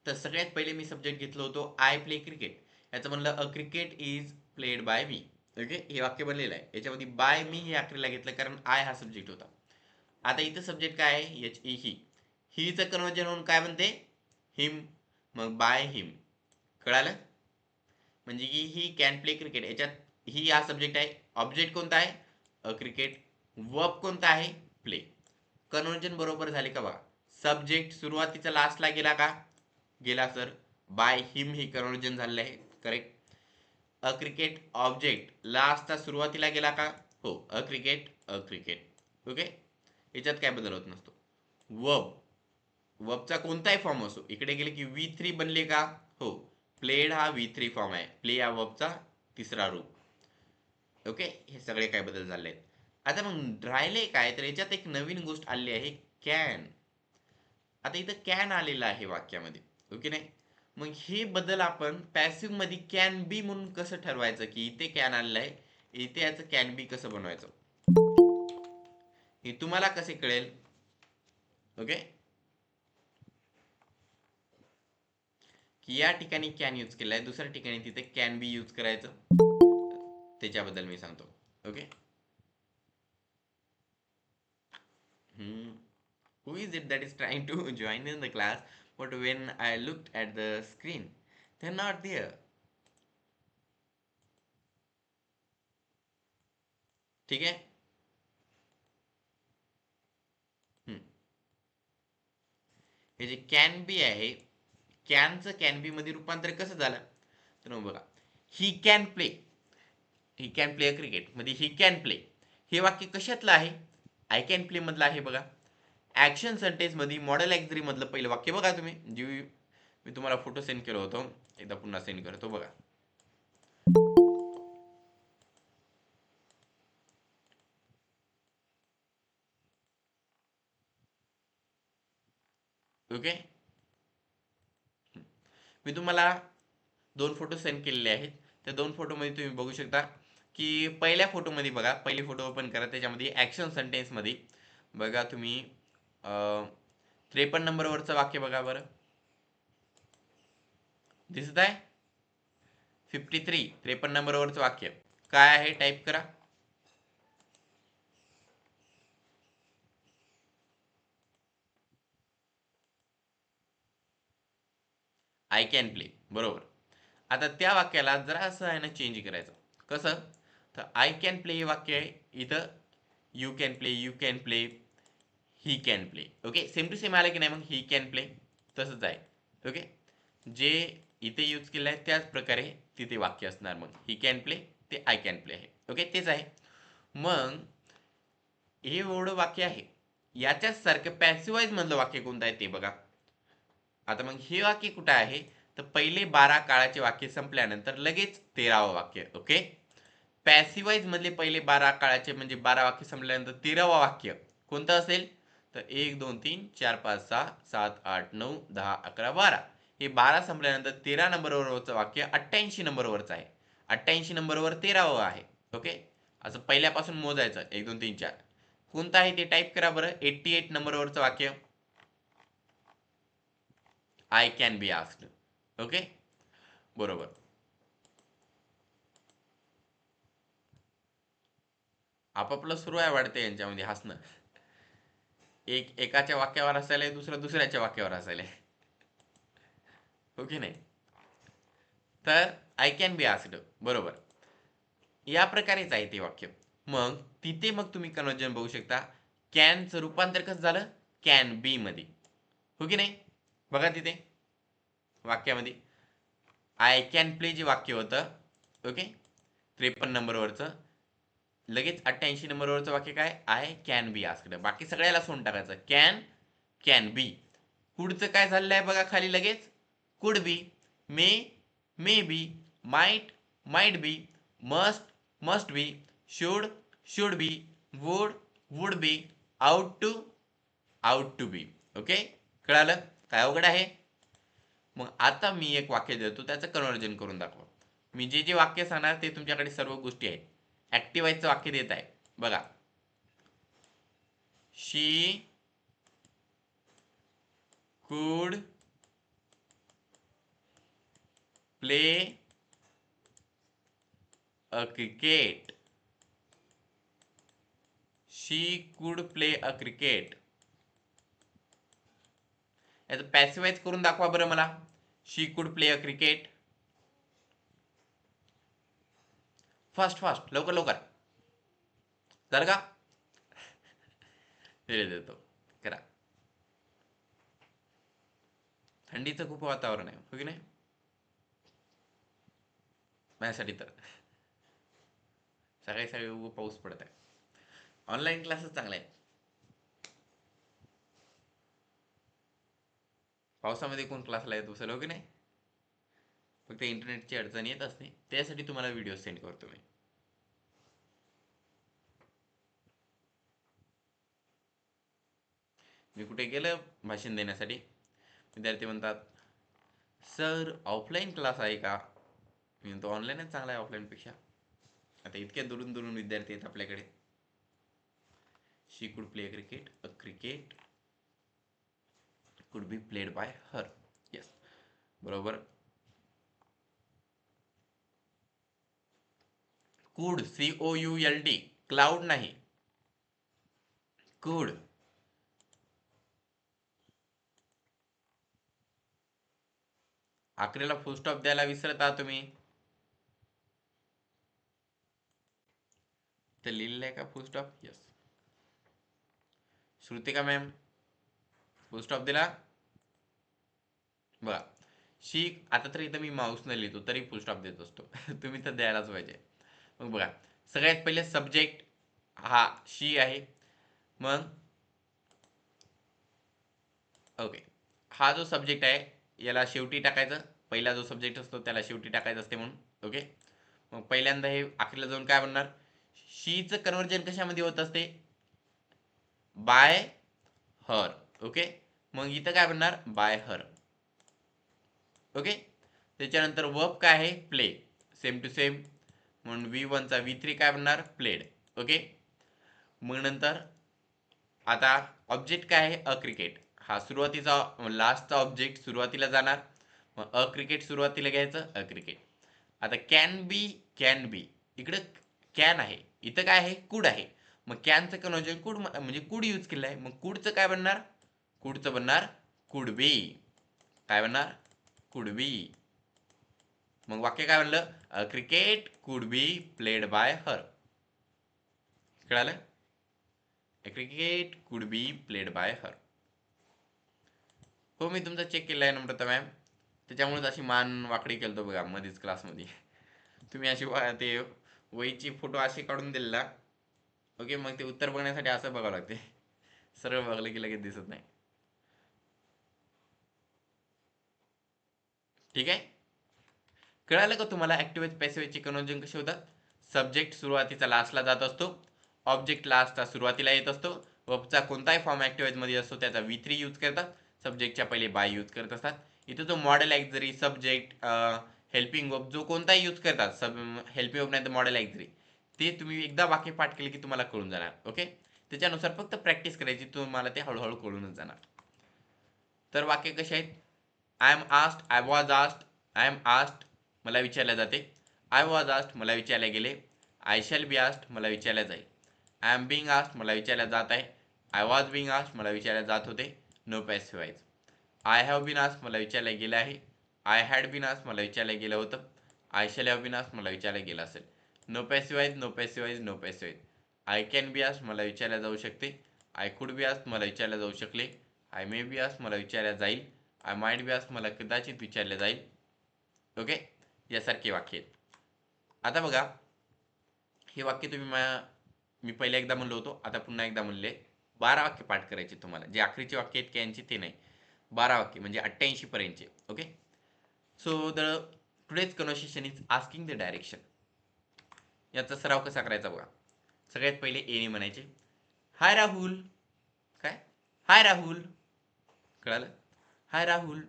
तर सगळ्यात पहिले मी सब्जेक्ट घेतलो होतो आय प्ले क्रिकेट. याचं म्हणलं a cricket is played by me. Okay. हे वाक्य बनलेलं आहे. याच्यामध्ये बाय मी हे आखरीला घेतलं कारण आय हा सब्जेक्ट होता. आता इथं सब्जेक्ट काय आहे? एच ई ही. हीचं कन्वर्जन होऊन काय बनते? हिम. मग बाय हिम. कळालं? म्हणजे की ही कॅन प्ले क्रिकेट, याच्यात ही हा सब्जेक्ट आहे. ऑब्जेक्ट कोणता आहे? अ क्रिकेट. वर्ब कोणता आहे? प्ले. कन्वर्जन बरोबर झाले का बघा. सब्जेक्ट सुरुवातीचा लास्टला गेला का? गेला sir. By him he conversion झालेलं आहे. करेक्ट. अ क्रिकेट ऑब्जेक्ट लास्टचा सुरुवातीला गेला का? हो, अ क्रिकेट, अ क्रिकेट. ओके, याच्यात काय बदल होत नसतो. वर्ब, वर्बचा कोणताही फॉर्म असो, इकडे गेले की V3 बनले का? हो, प्लेड हा V3 फॉर्म आहे. प्ले या वर्बचा तिसरा रूप. ओके, हे सगळे काय बदल झाले आहेत. आता मग राहिले काय, तर याच्यात एक नवीन गोष्ट आली आहे, कॅन. आता इथं कॅन आलेलं आहे वाक्यामध्ये. ओके नाही, मग हे बदल आपण पॅसिव्ह मध्ये कॅन बी म्हणून कसं ठरवायचं, की इथे कॅन आलेलं आहे, इथे याचं कॅन बी कसं बनवायचं, हे तुम्हाला कसे कळेल. ओके, की या ठिकाणी कॅन यूज केलाय, दुसऱ्या ठिकाणी तिथे कॅन बी यूज करायचं, त्याच्याबद्दल मी सांगतो. Okay, who is it that is trying to join in the class, but when I looked at the screen, they're not there. ठीक आहे. हम्म. हे जे कॅन बी आहे, कॅनचं कॅन बी मध्ये रूपांतर कसं झालं, तर मग बघा, ही can play, he can play a cricket मध्ये ही कॅन प्ले, हे वाक्य कशातलं आहे, आय कॅन प्ले मधलं आहे. बघा, ऍक्शन सेंटेन्स मध्ये मॉडेल एक्झरी मधलं पहिलं वाक्य बघा तुम्ही, जे मी तुम्हाला फोटो सेंड केलं होतं, एकदा पुन्हा सेंड करतो बघा. ओके, मी तुम्हाला दोन फोटो सेंड केलेले आहेत. त्या दोन फोटोमध्ये तुम्ही बघू शकता की पहिल्या फोटोमध्ये बघा, पहिली फोटो ओपन करा, त्याच्यामध्ये ऍक्शन सेंटेन्स मध्ये बघा तुम्ही 53 नंबरवरचं वाक्य बघा बरं, दिसत आहे 53 नंबरवरचं वाक्य काय आहे, टाईप करा. आय कॅन प्ले, बरोबर. आता त्या वाक्याला जरा असं आहे ना चेंज करायचं. कसं, तर आय कॅन प्ले हे वाक्य आहे, इथं you can play, you can play, he can play. Okay, same to same आलं की नाही, मग ही कॅन प्ले तसंच आहे. ओके, जे इथे यूज केलं आहे त्याच प्रकारे तिथे वाक्य असणार. मग ही कॅन प्ले ते आय कॅन प्ले आहे. ओके, तेच आहे. मग हे एवढं वाक्य आहे, याच्याच सारखं पॅसिवाईज मधलं वाक्य कोणतं आहे ते बघा. आता मग हे वाक्य कुठं आहे, तर पहिले 12 काळाचे वाक्य संपल्यानंतर लगेच 13वं वाक्य. ओके, पॅसिवाईज मधले पहिले 12 काळाचे म्हणजे 12 वाक्य संपल्यानंतर 13वं वाक्य कोणतं असेल, तर 1 2 3 4 5 6 7 8 9 10 11 12, हे 12 संपल्यानंतर 13 नंबरवरचं वाक्य 88 नंबरवरचं आहे. 88 नंबरवर 13वं आहे. ओके, असं पहिल्यापासून मोजायचं, 1 2 3 4. कोणतं आहे ते टाईप करा बरं. 88 नंबरवरचं वाक्य I can be asked. Okay, बरोबर. आपापलं सुरू आहे वाढते यांच्यामध्ये हसणं. एकाच्या वाक्यावर असायला, दुसरं दुसऱ्याच्या वाक्यावर असायला. ओके नाही, तर आय कॅन बी आस्क्ड, बरोबर. या प्रकारेच आहे ते वाक्य. मग तिथे मग तुम्ही कन्वर्जन बघू शकता, कॅनचं रूपांतर कसं झालं कॅन बी मध्ये. हो की नाही, बघा तिथे वाक्यामध्ये आय कॅन प्ले जे वाक्य होतं, ओके, 53 नंबरवरचं, लगेच 88 नंबरवरचं वाक्य काय, आय कॅन बी आस्क्ड. बाकी सगळ्याला सोडून टाकायचं, कॅन, कॅन बी. पुढचं काय झालेलं आहे बघा खाली लगेच, could be, may be, might be, must be, should be, would be, ought to be. Okay, कळालं, काय अवघड आहे. मग आता मी एक वाक्य देतो, त्याचं कन्वर्जन करून दाखवा. मी जे जे वाक्य सांगणार ते तुमच्याकडे सर्व गोष्टी आहेत. ऍक्टिव्हाइजचं वाक्य देत आहे बघा, शी कुड प्ले अ क्रिकेट. शी कुड प्ले अ क्रिकेट. याचं पॅसिवाइज करून दाखवा बरं मला. शी कुड प्ले अ क्रिकेट. फास्ट लवकर लवकर, झालं का, देतो, करा. थंडीचं खूप वातावरण आहे, हो की नाही, माझ्यासाठी तर. सकाळी सकाळी उगं पाऊस पडत आहे. ऑनलाईन क्लासेस चांगले आहेत. पावसामध्ये कोण क्लासला येत बसेल हो की नाही. फक्त इंटरनेटची अडचण येत असते, त्यासाठी तुम्हाला व्हिडिओ सेंड करतो मी. मी कुठे गेलं भाषण देण्यासाठी, विद्यार्थी म्हणतात सर ऑफलाईन क्लास आहे का. मी म्हणतो ऑनलाईनच चांगला आहे ऑफलाईनपेक्षा. आता इतक्या दुरून दुरून विद्यार्थी आहेत आपल्याकडे. शी कुड play cricket, a cricket could be played bye her. Yes, बरोबर. कुड, COULD, क्लाउड नाही, कुड. आखरीला फुल स्टॉप द्यायला विसरत आहात तुम्ही. तर लिहिलेलं आहे का फुल स्टॉप. यस. श्रुतिका मॅम फुल स्टॉप दिला बघा. शी, आता तर इथं मी माऊसनं लिहितो तरी फुल स्टॉप देत असतो. तुम्ही तर द्यायलाच पाहिजे. मग बघा, सगळ्यात पहिले सब्जेक्ट हा शी आहे. मग ओके, हा जो सब्जेक्ट आहे याला शेवटी टाकायचं. पहिला जो सब्जेक्ट असतो त्याला शेवटी टाकायचं असते म्हणून. ओके, मग पहिल्यांदा हे आखरीला जाऊन काय बनणार. शीचं कन्वर्जन कशामध्ये होत असते, बाय हर. ओके, मग इथं काय बनणार, बाय हर. ओके, त्याच्यानंतर वर्ब काय आहे, प्ले. सेम टू सेम, म्हणून V1 चा V3 काय बनणार, प्लेड. ओके, मग नंतर आता ऑब्जेक्ट काय आहे, अ क्रिकेट. हा सुरुवातीचा लास्टचा ऑब्जेक्ट सुरुवातीला जाणार. मग अ क्रिकेट सुरुवातीला घ्यायचं, अ क्रिकेट. आता कॅन बी इकडे कॅन आहे, इथं काय आहे, कुड आहे. मग कॅनचं कन्वर्जन कुड म्हणजे कुड यूज केलं आहे. मग कुडचं काय बनणार, कुडचं बनणार कुड बी. काय बनणार, कुड बी. मग वाक्य काय बनलं, अ cricket could be played bye हर. कळालं, अ cricket could be played bye हर. हो, मी तुमचा चेक केला आहे नम्रता मॅम. त्याच्यामुळेच अशी मान वाकडी केलतो बघा मध्येच क्लासमध्ये. तुम्ही अशी ते वहीची फोटो असे काढून दिलेला. ओके, मग ते उत्तर बघण्यासाठी असं बघावं लागते. सरळ बघलं की लगेच दिसत नाही. ठीक आहे, कळालं का तुम्हाला ऍक्टिव्ह पॅसिव्हचे कन्वर्जन कसे होतात. सब्जेक्ट सुरुवातीचा लास्टला जात असतो, ऑब्जेक्ट लास्टचा सुरुवातीला येत असतो. वर्बचा कोणताही फॉर्म ऍक्टिव्ह मध्ये असतो त्याचा V3 यूज करतात. सब्जेक्टच्या पहिले बाय यूज करत असतात. इथं जो मॉडेल ॲक्झरी, सब्जेक्ट, हेल्पिंग वर्ब जो कोणताही यूज करतात, हेल्पिंग वर्ब नाही तर मॉडेल ॲक्झरी, ते तुम्ही एकदा वाक्य पाठ केले की तुम्हाला कळून जाणार. ओके, त्याच्यानुसार फक्त प्रॅक्टिस करायची, तुम्हाला ते हळूहळू कळूनच जाणार. तर वाक्य कसे आहेत, I am asked, I was asked. I am asked मला विचारल्या जाते. आय वॉज आस्ड मला विचारल्या गेले. आय शॅल बी आस्ड मला विचारल्या जाईल. आय एम बिंग आस्ड मला विचारल्या जात आहे. आय वॉज बिंग आस्ड मला विचारल्या जात होते. No passive voice. I have been asked मला विचारल्या गेलं आहे. आय हॅड बीन आस्ड मला विचारल्या गेलं होतं. I shall have been asked मला विचारल्या गेलं असेल. No passive voice, no passive voice, no passive voice. I can be asked मला विचारल्या जाऊ शकते. आय कुड बी आस्ड मला विचारल्या जाऊ शकले. आय मे बी आस्ड मला विचारल्या जाईल. आय माइट बी आस्ड मला कदाचित विचारल्या जाईल. ओके, यासारखे वाक्य आहेत. आता बघा, हे वाक्य तुम्ही मी पहिले एकदा म्हणलो होतो, आता पुन्हा एकदा म्हणले. 12 वाक्य पाठ करायचे तुम्हाला. जे आखरीचे वाक्य आहेत यांची ते नाही, 12 वाक्य म्हणजे 88 पर्यंतचे. Okay, so the today's conversation is asking the direction. याचा सराव कसा करायचा बघा. सगळ्यात पहिले एने म्हणायचे, हाय राहुल. काय, हाय राहुल. कळालं, हाय राहुल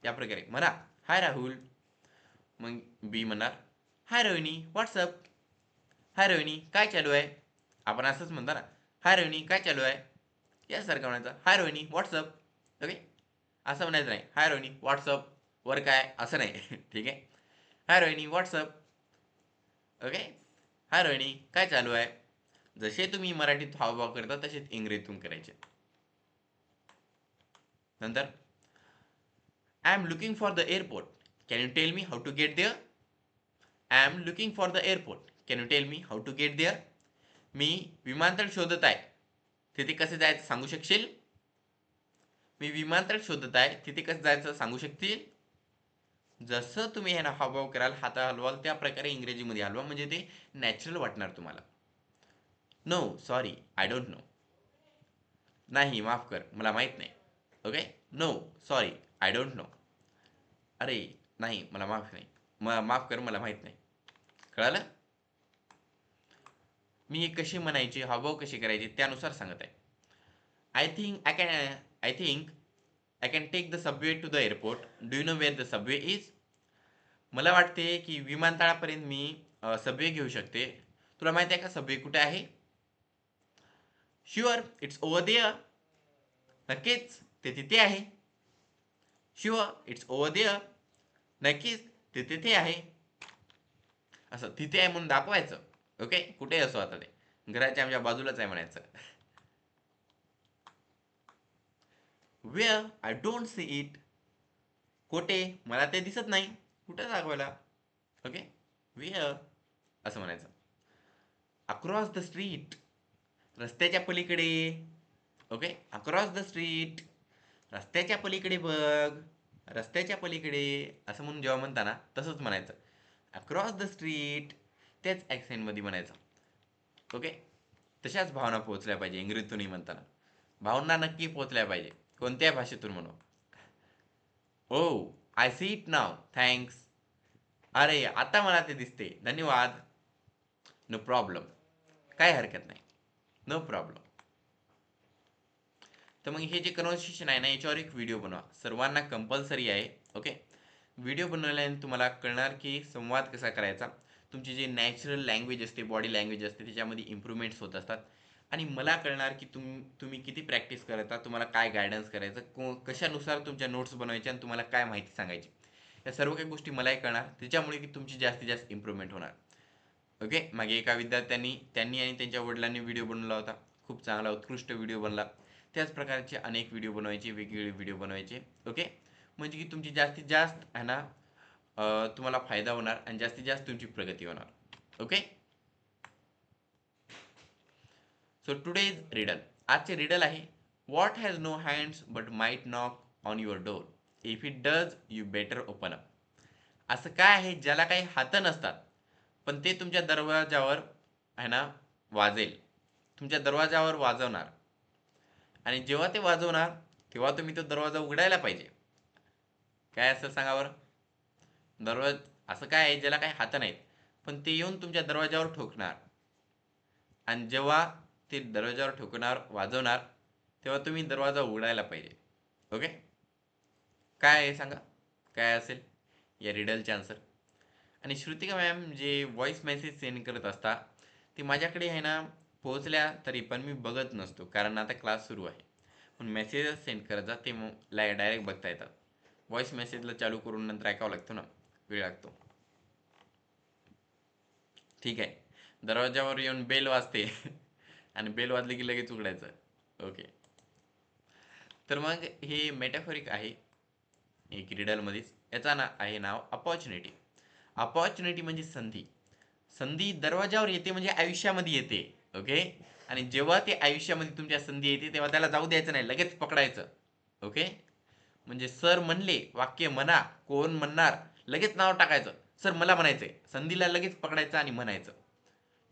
या प्रकारे म्हणा, हाय राहुल. मग बी म्हणणार, हाय रोहिणी व्हॉट्सअप. हाय रोहिणी काय चालू आहे. आपण असंच म्हणतो ना, हाय रोहिणी काय चालू आहे. यासारखं म्हणायचं, हाय रोहिणी व्हॉट्सअप. ओके, असं म्हणायचं नाही, हाय रोहिणी व्हॉट्सअप वर काय, असं नाही. ठीक आहे, हाय रोहिणी व्हॉट्सअप. ओके, हाय रोहिणी काय चालू आहे. जसे तुम्ही मराठीत हावभाव करता तसेच इंग्रजीतून करायचे. नंतर, I am looking for the airport. Can you tell me how to get there. I am looking for the airport. Can you tell me how to get there. मी विमानतळ शोधत आहे, तिथे कसे जायचं सांगू शकशील. मी विमानतळ शोधत आहे, तिथे कसं जायचं सांगू शकतील. जसं तुम्ही हे ना हावभाव कराल, हात हलवाल, त्या प्रकारे इंग्रजीमध्ये हलवा, म्हणजे ते नॅचरल वाटणार तुम्हाला. No sorry I don't know. नाही माफ कर मला माहित नाही. Okay. No sorry I don't know. अरे नाही मला माफ नाही, माफ कर मला माहित नाही. कळालं? मी हे कसे म्हणायचे, हावभाव कसे करायचे त्यानुसार सांगत आहे. I think I can take the subway to the airport. Do you know where the subway is? मला वाटते की विमानतळापर्यंत मी सबवे घेऊ शकते. तुला माहिती आहे का सबवे कुठे आहे? Sure it's over there. नक्कीच ते तिथे आहे. Sure it's over there. नक्कीच ते तिथे आहे. असं तिथे आहे म्हणून दाखवायचं. ओके. कुठे असो आता ते घराच्या आमच्या बाजूलाच आहे म्हणायचं. Wear I don't see it. कोठे मला ते दिसत नाही. कुठे दाखवायला? ओके. वेअर असं म्हणायचं. Across the street. रस्त्याच्या पलीकडे. ओके. Across the street. रस्त्याच्या पलीकडे बघ. रस्त्याच्या पलीकडे असं म्हणून जेव्हा म्हणता ना तसंच म्हणायचं. Across the street. त्याच ॲक्सेंटमध्ये म्हणायचं. ओके. तशाच भावना पोहोचल्या पाहिजे इंग्रजीतूनही म्हणताना. भावना नक्की पोहोचल्या पाहिजे कोणत्याही भाषेतून म्हणून. Oh I see it now. Thanks. अरे आता मला ते दिसते. धन्यवाद. No problem. काय हरकत नाही. No problem. तर मग हे जे कन्व्हर्सेशन आहे ना याच्यावर एक व्हिडिओ बनवा. सर्वांना कंपल्सरी आहे. ओके. व्हिडिओ बनवल्याने तुम्हाला कळणार की संवाद कसा करायचा. तुमची जी नॅचरल लँग्वेज असते, बॉडी लँग्वेज असते, त्याच्यामध्ये इम्प्रूव्हमेंट्स होत असतात. आणि मला कळणार की तुम्ही किती प्रॅक्टिस करता, तुम्हाला काय गायडन्स करायचं, कशानुसार तुमच्या नोट्स बनवायच्या आणि तुम्हाला काय माहिती सांगायची, या सर्व काही गोष्टी मलाही कळणार. त्याच्यामुळे की तुमची जास्तीत जास्त इम्प्रूव्हमेंट होणार. ओके. मागे एका विद्यार्थ्यांनी आणि त्यांच्या वडिलांनी व्हिडिओ बनवला होता. खूप चांगला उत्कृष्ट व्हिडिओ बनला. त्याच प्रकारचे अनेक व्हिडिओ बनवायचे, वेगवेगळे व्हिडिओ बनवायचे. ओके. म्हणजे की तुमची जास्तीत जास्त आहे ना तुम्हाला फायदा होणार आणि जास्तीत जास्त तुमची प्रगती होणार. ओके. So today's riddle. आजचे रिडल आहे. What has no hands but might knock on your door. If it does you better open up. असं काय आहे ज्याला काही हात नसतात पण ते तुमच्या दरवाजावर आहे ना वाजेल, तुमच्या दरवाजावर वाजवणार, आणि जेव्हा ते वाजवणार तेव्हा तुम्ही तो दरवाजा उघडायला पाहिजे. काय असं सांगा बरं? असं काय आहे ज्याला काही हात नाहीत पण ते येऊन तुमच्या दरवाजावर ठोकणार, आणि जेव्हा ते दरवाजावर ठोकणार, वाजवणार, तेव्हा तुम्ही दरवाजा उघडायला पाहिजे. ओके. काय आहे सांगा, काय असेल या रिडलचे आन्सर? आणि श्रुतिका मॅम जे व्हॉइस मेसेज सेंड करत असता ते माझ्याकडे आहे ना पोहोचल्या तरी पण मी बघत नसतो, कारण आता क्लास सुरू आहे. पण मेसेजेस सेंड करत जा, ते डायरेक्ट बघता येतात. व्हॉइस मेसेजला चालू करून नंतर ऐकावं लागतं ना, वेळ लागतो. ठीक आहे. दरवाजावर येऊन बेल वाजते आणि बेल वाजली की लगेच उघडायचं. ओके. तर मग हे मेटाफोरिक आहे एक रिडलमध्येच. याचा ना आहे नाव अपॉर्च्युनिटी. अपॉर्च्युनिटी म्हणजे संधी. संधी दरवाजावर येते म्हणजे आयुष्यामध्ये येते. ओके. आणि जेव्हा ते आयुष्यामध्ये तुमच्या संधी येते तेव्हा त्याला जाऊ द्यायचं नाही, लगेच पकडायचं. ओके. म्हणजे सर म्हणले, वाक्य म्हणा, कोण म्हणणार, लगेच नाव टाकायचं. सर मला म्हणायचंय, संधीला लगेच पकडायचं आणि म्हणायचं,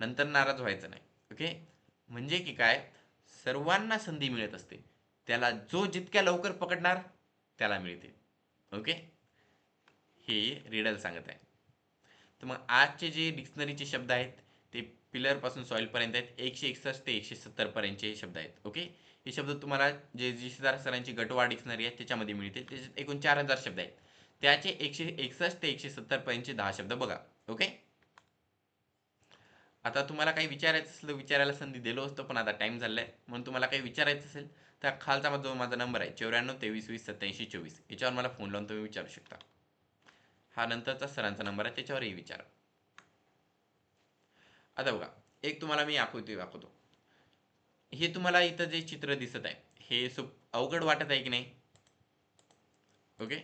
नंतर नाराज व्हायचं नाही. ओके. म्हणजे की काय, सर्वांना संधी मिळत असते, त्याला जो जितक्या लवकर पकडणार त्याला मिळते. ओके. हे रिडल सांगत आहे. तर मग आजचे जे डिक्शनरीचे शब्द आहेत ते पिलरपासून सॉईलपर्यंत आहेत. 161 ते 170 पर्यंतचे शब्द आहेत. ओके. हे शब्द तुम्हाला जे जीसीदार सरांची गटवार डिक्शनरी आहे त्याच्यामध्ये मिळतील. त्याच्यात एकूण 4000 शब्द आहेत. त्याचे 161 ते 170 पर्यंतचे 10 शब्द बघा. ओके. आता तुम्हाला काही विचारायचं असलं विचारायला संधी दिलो असतो, पण आता टाइम झालाय, म्हणून तुम्हाला काही विचारायचं असेल तर खालचा जो माझा नंबर आहे 94 23 20 87 24, याच्यावर मला फोन लावून तुम्ही विचारू शकता. हा नंतरचा सरांचा नंबर आहे, त्याच्यावरही विचारा. आता बघा, एक तुम्हाला मी आकृती दाखवतो. हे तुम्हाला इथं जे चित्र दिसत आहे हे अवघड वाटत आहे की नाही? ओके.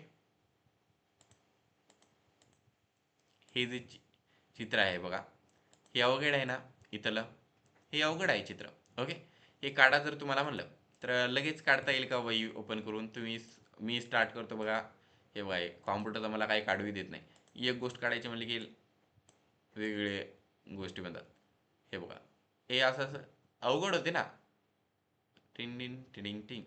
हे जे चित्र आहे बघा, हे अवघड आहे ना इथलं? हे अवघड आहे चित्र. ओके. हे काढा जर तुम्हाला म्हणलं तर लगेच काढता येईल का वही ओपन करून? मी स्टार्ट करतो बघा. हे बघा कॉम्प्युटरचा मला काही काढूही देत नाही. एक गोष्ट काढायची म्हणली की वेगवेगळे गोष्टी म्हणतात. हे बघा हे असं अवघड होते ना. टिंग टिंग टिडिंग टिंग.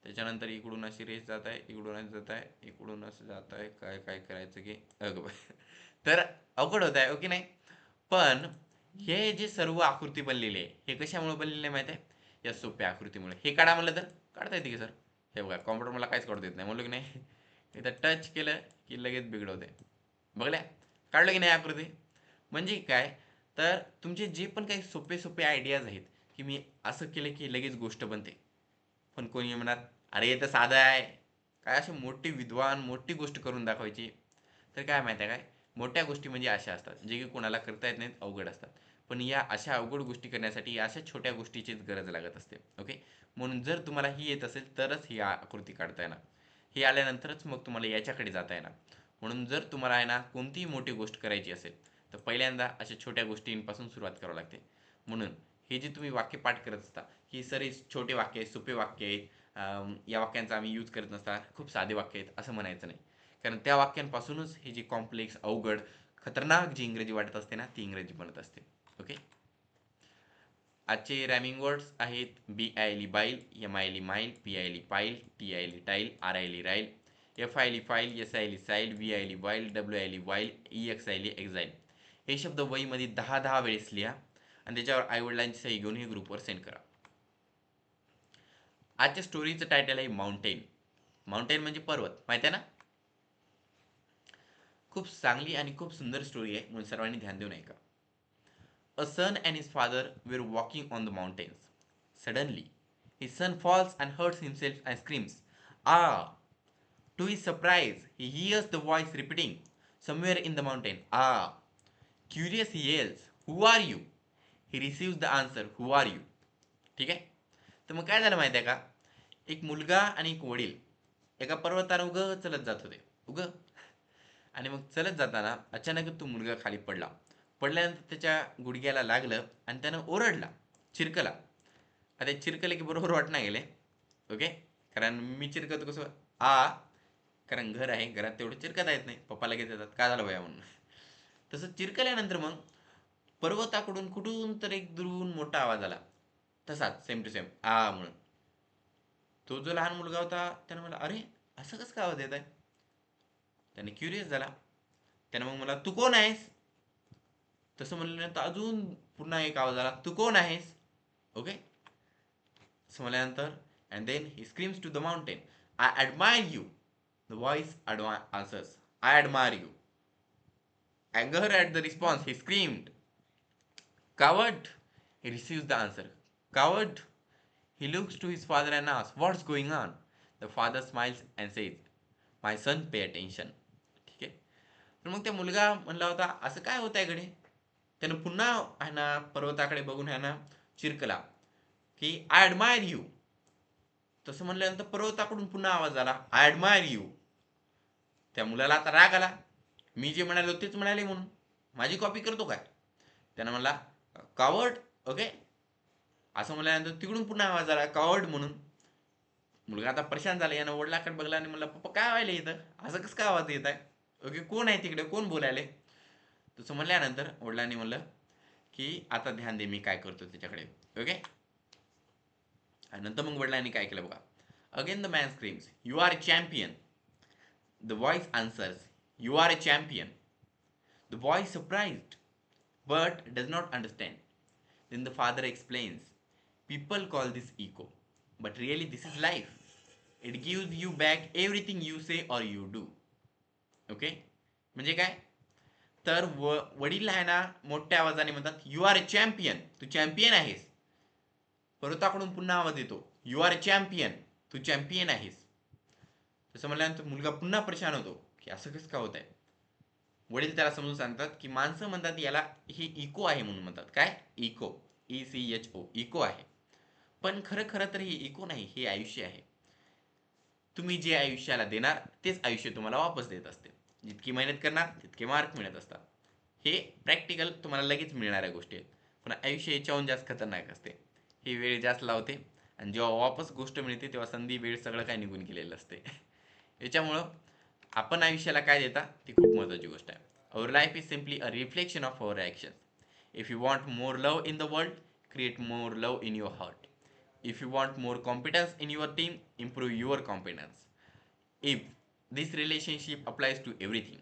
त्याच्यानंतर इकडून अशी रेस जात आहे, इकडून असं जात आहे, इकडून असं जात आहे. काय काय करायचं की अगं बाई. तर अवघड होत आहे ओके नाही. पण हे जे सर्व आकृती बनलेली आहे हे कशामुळे बनलेले आहे माहिती आहे? या सोप्या आकृतीमुळे. हे काढा म्हणलं तर काढता येते की सर? हे बघा कॉम्प्युटर मला काहीच काढू देत नाही म्हणलं की नाही. इथं टच केलं की लगेच बिघडवते. बघल्या काढलं की नाही आकृती. म्हणजे काय, तर तुमचे जे पण काही सोपे सोपे आयडियाज आहेत की मी असं केलं की लगेच गोष्ट बनते. पण कोणी म्हणणार अरे हे तर साधं आहे. काय अशी मोठी विद्वान मोठी गोष्ट करून दाखवायची. तर काय माहिती आहे काय, मोठ्या गोष्टी म्हणजे अशा असतात जे की कोणाला करता येत नाहीत, अवघड असतात. पण या अशा अवघड गोष्टी करण्यासाठी या अशा छोट्या गोष्टीचीच गरज लागत असते. ओके. म्हणून जर तुम्हाला ही येत असेल तरच ही आकृती काढता येणार. हे आल्यानंतरच मग तुम्हाला याच्याकडे जाता येणार. म्हणून जर तुम्हाला आहे ना कोणतीही मोठी गोष्ट करायची असेल तर पहिल्यांदा अशा छोट्या गोष्टींपासून सुरुवात करावी लागते. म्हणून हे जे तुम्ही वाक्य पाठ करत असता ही सर छोटे वाक्य आहेत, सोपे वाक्य आहेत. या वाक्यांचा आम्ही यूज करत नसता, खूप साधे वाक्य आहेत असं म्हणायचं नाही. कारण त्या वाक्यांपासूनच हे जी कॉम्प्लेक्स अवघड खतरनाक जी इंग्रजी वाटत असते ना ती इंग्रजी बनत असते. ओके. आजचे रॅमिंग वर्ड्स आहेत B ile bile, M ile mile, P ile pile, T ile tile, R ile rile, F ile file, S ile sile, V ile vile, W ile wile, E X ile exile. हे शब्द वहीमध्ये 10 वेळेस लिहा आणि त्याच्यावर आईवडिलांची सही घेऊन हे ग्रुपवर सेंड करा. आजच्या स्टोरीचं टायटल आहे माउंटेन. माउंटेन म्हणजे पर्वत, माहिती आहे ना. खूप चांगली आणि खूप सुंदर स्टोरी आहे म्हणून सर्वांनी ध्यान देऊन ऐका. A son and his father were walking on the mountains. Suddenly, his son falls and hurts himself and screams, "Ah!" To his surprise, he hears the voice repeating, somewhere in the mountain, "Ah!" Curious, he yells, "Who are you?" He receives the answer, "Who are you?" ठीक आहे. तर मग काय झालं माहिती आहे का, एक मुलगा आणि एक वडील एका पर्वतावर उगं चलत जात होते. उगं. आणि मग चलत जाताना अचानक तो मुलगा खाली पडला. पडल्यानंतर त्याच्या गुडघ्याला लागलं आणि त्यानं ओरडला, चिरकला. आता चिरकले की बरोबर वाटणार गेले. ओके. कारण मी चिरकतो कसं कारण घर आहे, घरात तेवढं चिरकता येत नाही. पप्पा लगेच येतात काय झालं भैया म्हणून. तसं चिरकल्यानंतर मग पर्वताकडून कुठून तर एक दुरून मोठा आवाज आला. तसाच सेम टू सेम म्हणून. तो जो लहान मुलगा होता त्यानं मला अरे असं कसं काय आवाज येत आहे. त्याने क्युरियस झाला. त्याने मग मला तू कोण आहेस तसं म्हणल्यानंतर अजून पुन्हा एक आवाज आला, तू कोण आहेस. ओके. असं म्हणल्यानंतर and then he screams to the mountain, I admire you. The voice answers, I admire you. Anger at the response, he screamed. Coward! He receives the answer. Coward! He looks to his father and asks, "What's going on?" The father smiles and says, "My son, pay attention." ठीक आहे. तर मग त्या मुलगा म्हणला होता असं काय होत आहे कडे. त्यानं पुन्हा आहे ना पर्वताकडे बघून आहे ना चिरकला की आय ॲडमायर यू. तसं म्हणल्यानंतर पर्वताकडून पुन्हा आवाज आला, आय ॲडमायर यू. त्या मुलाला आता राग आला. मी जे म्हणालो तेच म्हणाले म्हणून माझी कॉपी करतो काय. त्यानं म्हणला कावर्ड. ओके. असं म्हणल्यानंतर तिकडून पुन्हा आवाज आला कावर्ड म्हणून. मुलगा आता परेशान झाला. यानं वडिलाकडे बघला आणि म्हणला पप्पा काय व्हायला इथं, असं कसं काय आवाज येत आहे. ओके. कोण आहे तिकडे, कोण बोलायले. तसं म्हणल्यानंतर वडिलांनी म्हणलं की आता ध्यान दे मी काय करतो त्याच्याकडे. ओके. आणि नंतर मग वडिलांनी काय केलं बघा. Again the man screams, "you are a champion." The voice answers, "you are a champion." The boy is surprised but does not understand. Then the father explains, "People call this ego, but really this is life. It gives you back everything you say or you do." Okay. म्हणजे काय, तर वडील आहे ना मोठ्या आवाजाने म्हणतात, "you are a champion." तू चॅम्पियन आहेस. पर्वताकडून पुन्हा आवाज येतो, "यू आर अ चॅम्पियन." तू चॅम्पियन आहेस. तसं म्हणल्यानंतर मुलगा पुन्हा परेशान होतो की असं कसं का होत आहे. वडील त्याला समजून सांगतात की माणसं म्हणतात याला हे इको आहे म्हणून म्हणतात. काय इको, ECHO, इको आहे. पण खरं खरं तर हे इको नाही, हे आयुष्य आहे. तुम्ही जे आयुष्याला देणार तेच आयुष्य तुम्हाला वापस देत असते. जितकी मेहनत करणार तितके मार्क मिळत असतात. हे प्रॅक्टिकल तुम्हाला लगेच मिळणाऱ्या गोष्टी आहेत. पण आयुष्य याच्याहून जास्त खतरनाक असते. ही वेळ जास्त लावते आणि जेव्हा वापस गोष्ट मिळते तेव्हा संधी वेळ सगळं काय निघून गेलेलं असते. याच्यामुळं आपण आयुष्याला काय देता ती खूप महत्त्वाची गोष्ट आहे. Our life is simply a reflection of our action. If you want more love in the world, create more love in your heart. If you want more competence in your team, improve your competence. If this relationship applies to everything,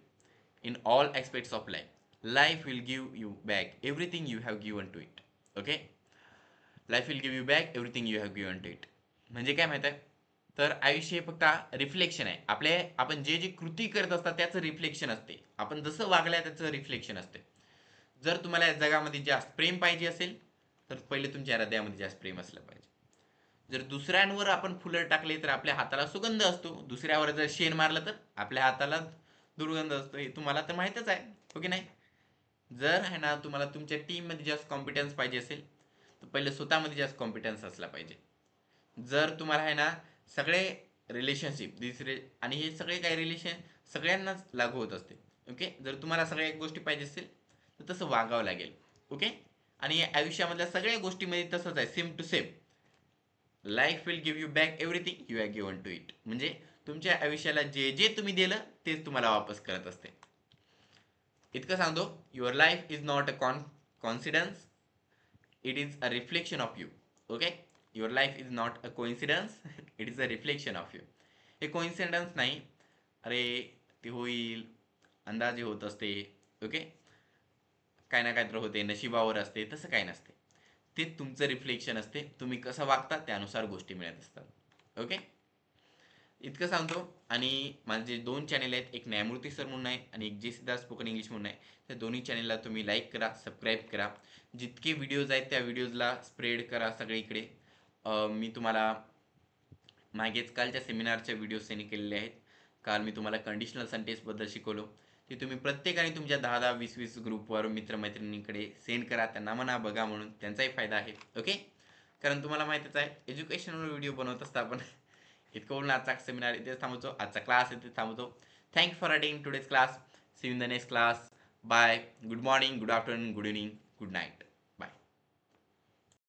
in all aspects of life, life will give you back everything you have given to it. Okay? Life will give you back everything you have given to it. म्हणजे काय माहिती आहे, तर आयुष्य हे फक्त reflection आहे. आपण जे जे कृती करत असतात त्याचं रिफ्लेक्शन असते. आपण जसं वागल्या त्याचं रिफ्लेक्शन असते. जर तुम्हाला या जगामध्ये जास्त प्रेम पाहिजे असेल तर पहिले तुमच्या हृदयामध्ये जास्त प्रेम असलं पाहिजे. जर दुसऱ्यांवर आपण फुलं टाकले तर आपल्या हाताला सुगंध असतो, दुसऱ्यावर जर शेण मारलं तर आपल्या हाताला दुर्गंध असतो. हे तुम्हाला तर माहीतच आहे, हो की नाही? जर आहे ना तुम्हाला तुमच्या टीममध्ये जास्त कॉम्पिटन्स पाहिजे असेल तर पहिले स्वतःमध्ये जास्त कॉम्पिटन्स असला पाहिजे. जर तुम्हाला आहे ना सगळे रिलेशनशिप आणि हे सगळे काही रिलेशन सगळ्यांनाच लागू होत असते. ओके, जर तुम्हाला सगळ्या गोष्टी पाहिजे असेल तर तसं वागावं लागेल. ओके, आणि आयुष्यामधल्या सगळ्या गोष्टीमध्ये तसंच आहे, same to same. Life will give you back everything you have given to it. म्हणजे तुमच्या आयुष्याला जे जे तुम्ही दिलं तेच तुम्हाला वापस करत असते. इतकं सांगतो, your life is not a coincidence, it is a reflection of you. Okay, your life is not a coincidence, it is a reflection of you. हे कोइन्सिडन्स नाही, अरे ते होईल, अंदाजे होत असते. ओके, काय ना काय तर होते, नशिबावर असते, तसं काय नसते. ते तुमचं रिफ्लेक्शन असते. तुम्ही कसं वागता त्यानुसार गोष्टी मिळत असतात. ओके, इतकं सांगतो. आणि माझे 2 चॅनल आहेत, एक न्यायमूर्ती सर म्हणून आहे आणि एक जे सिद्धार्थ स्पोकन इंग्लिश म्हणून आहे. त्या दोन्ही चॅनलला तुम्ही लाईक करा, सबस्क्राईब करा. जितके व्हिडिओज आहेत त्या व्हिडिओजला स्प्रेड करा सगळीकडे. मी तुम्हाला मागेच कालच्या सेमिनारच्या व्हिडिओ सेंड केलेले आहेत. काल मी तुम्हाला कंडिशनल सेंटेन्सबद्दल शिकवलो. ते तुम्ही प्रत्येकाने तुमच्या 10-10, 20-20 ग्रुपवर मित्रमैत्रिणींकडे सेंड करा. त्यांना म्हणा बघा म्हणून, त्यांचाही फायदा आहे. ओके, कारण तुम्हाला माहितीच आहे एज्युकेशनवर व्हिडिओ बनवत असता आपण. इतकं बोलून आजचा सेमिनार इथेच थांबवतो, आजचा क्लास इथेच थांबवतो. Thank for attending today's class. See you in the next class. Bye. Good morning, good afternoon, good evening, good night.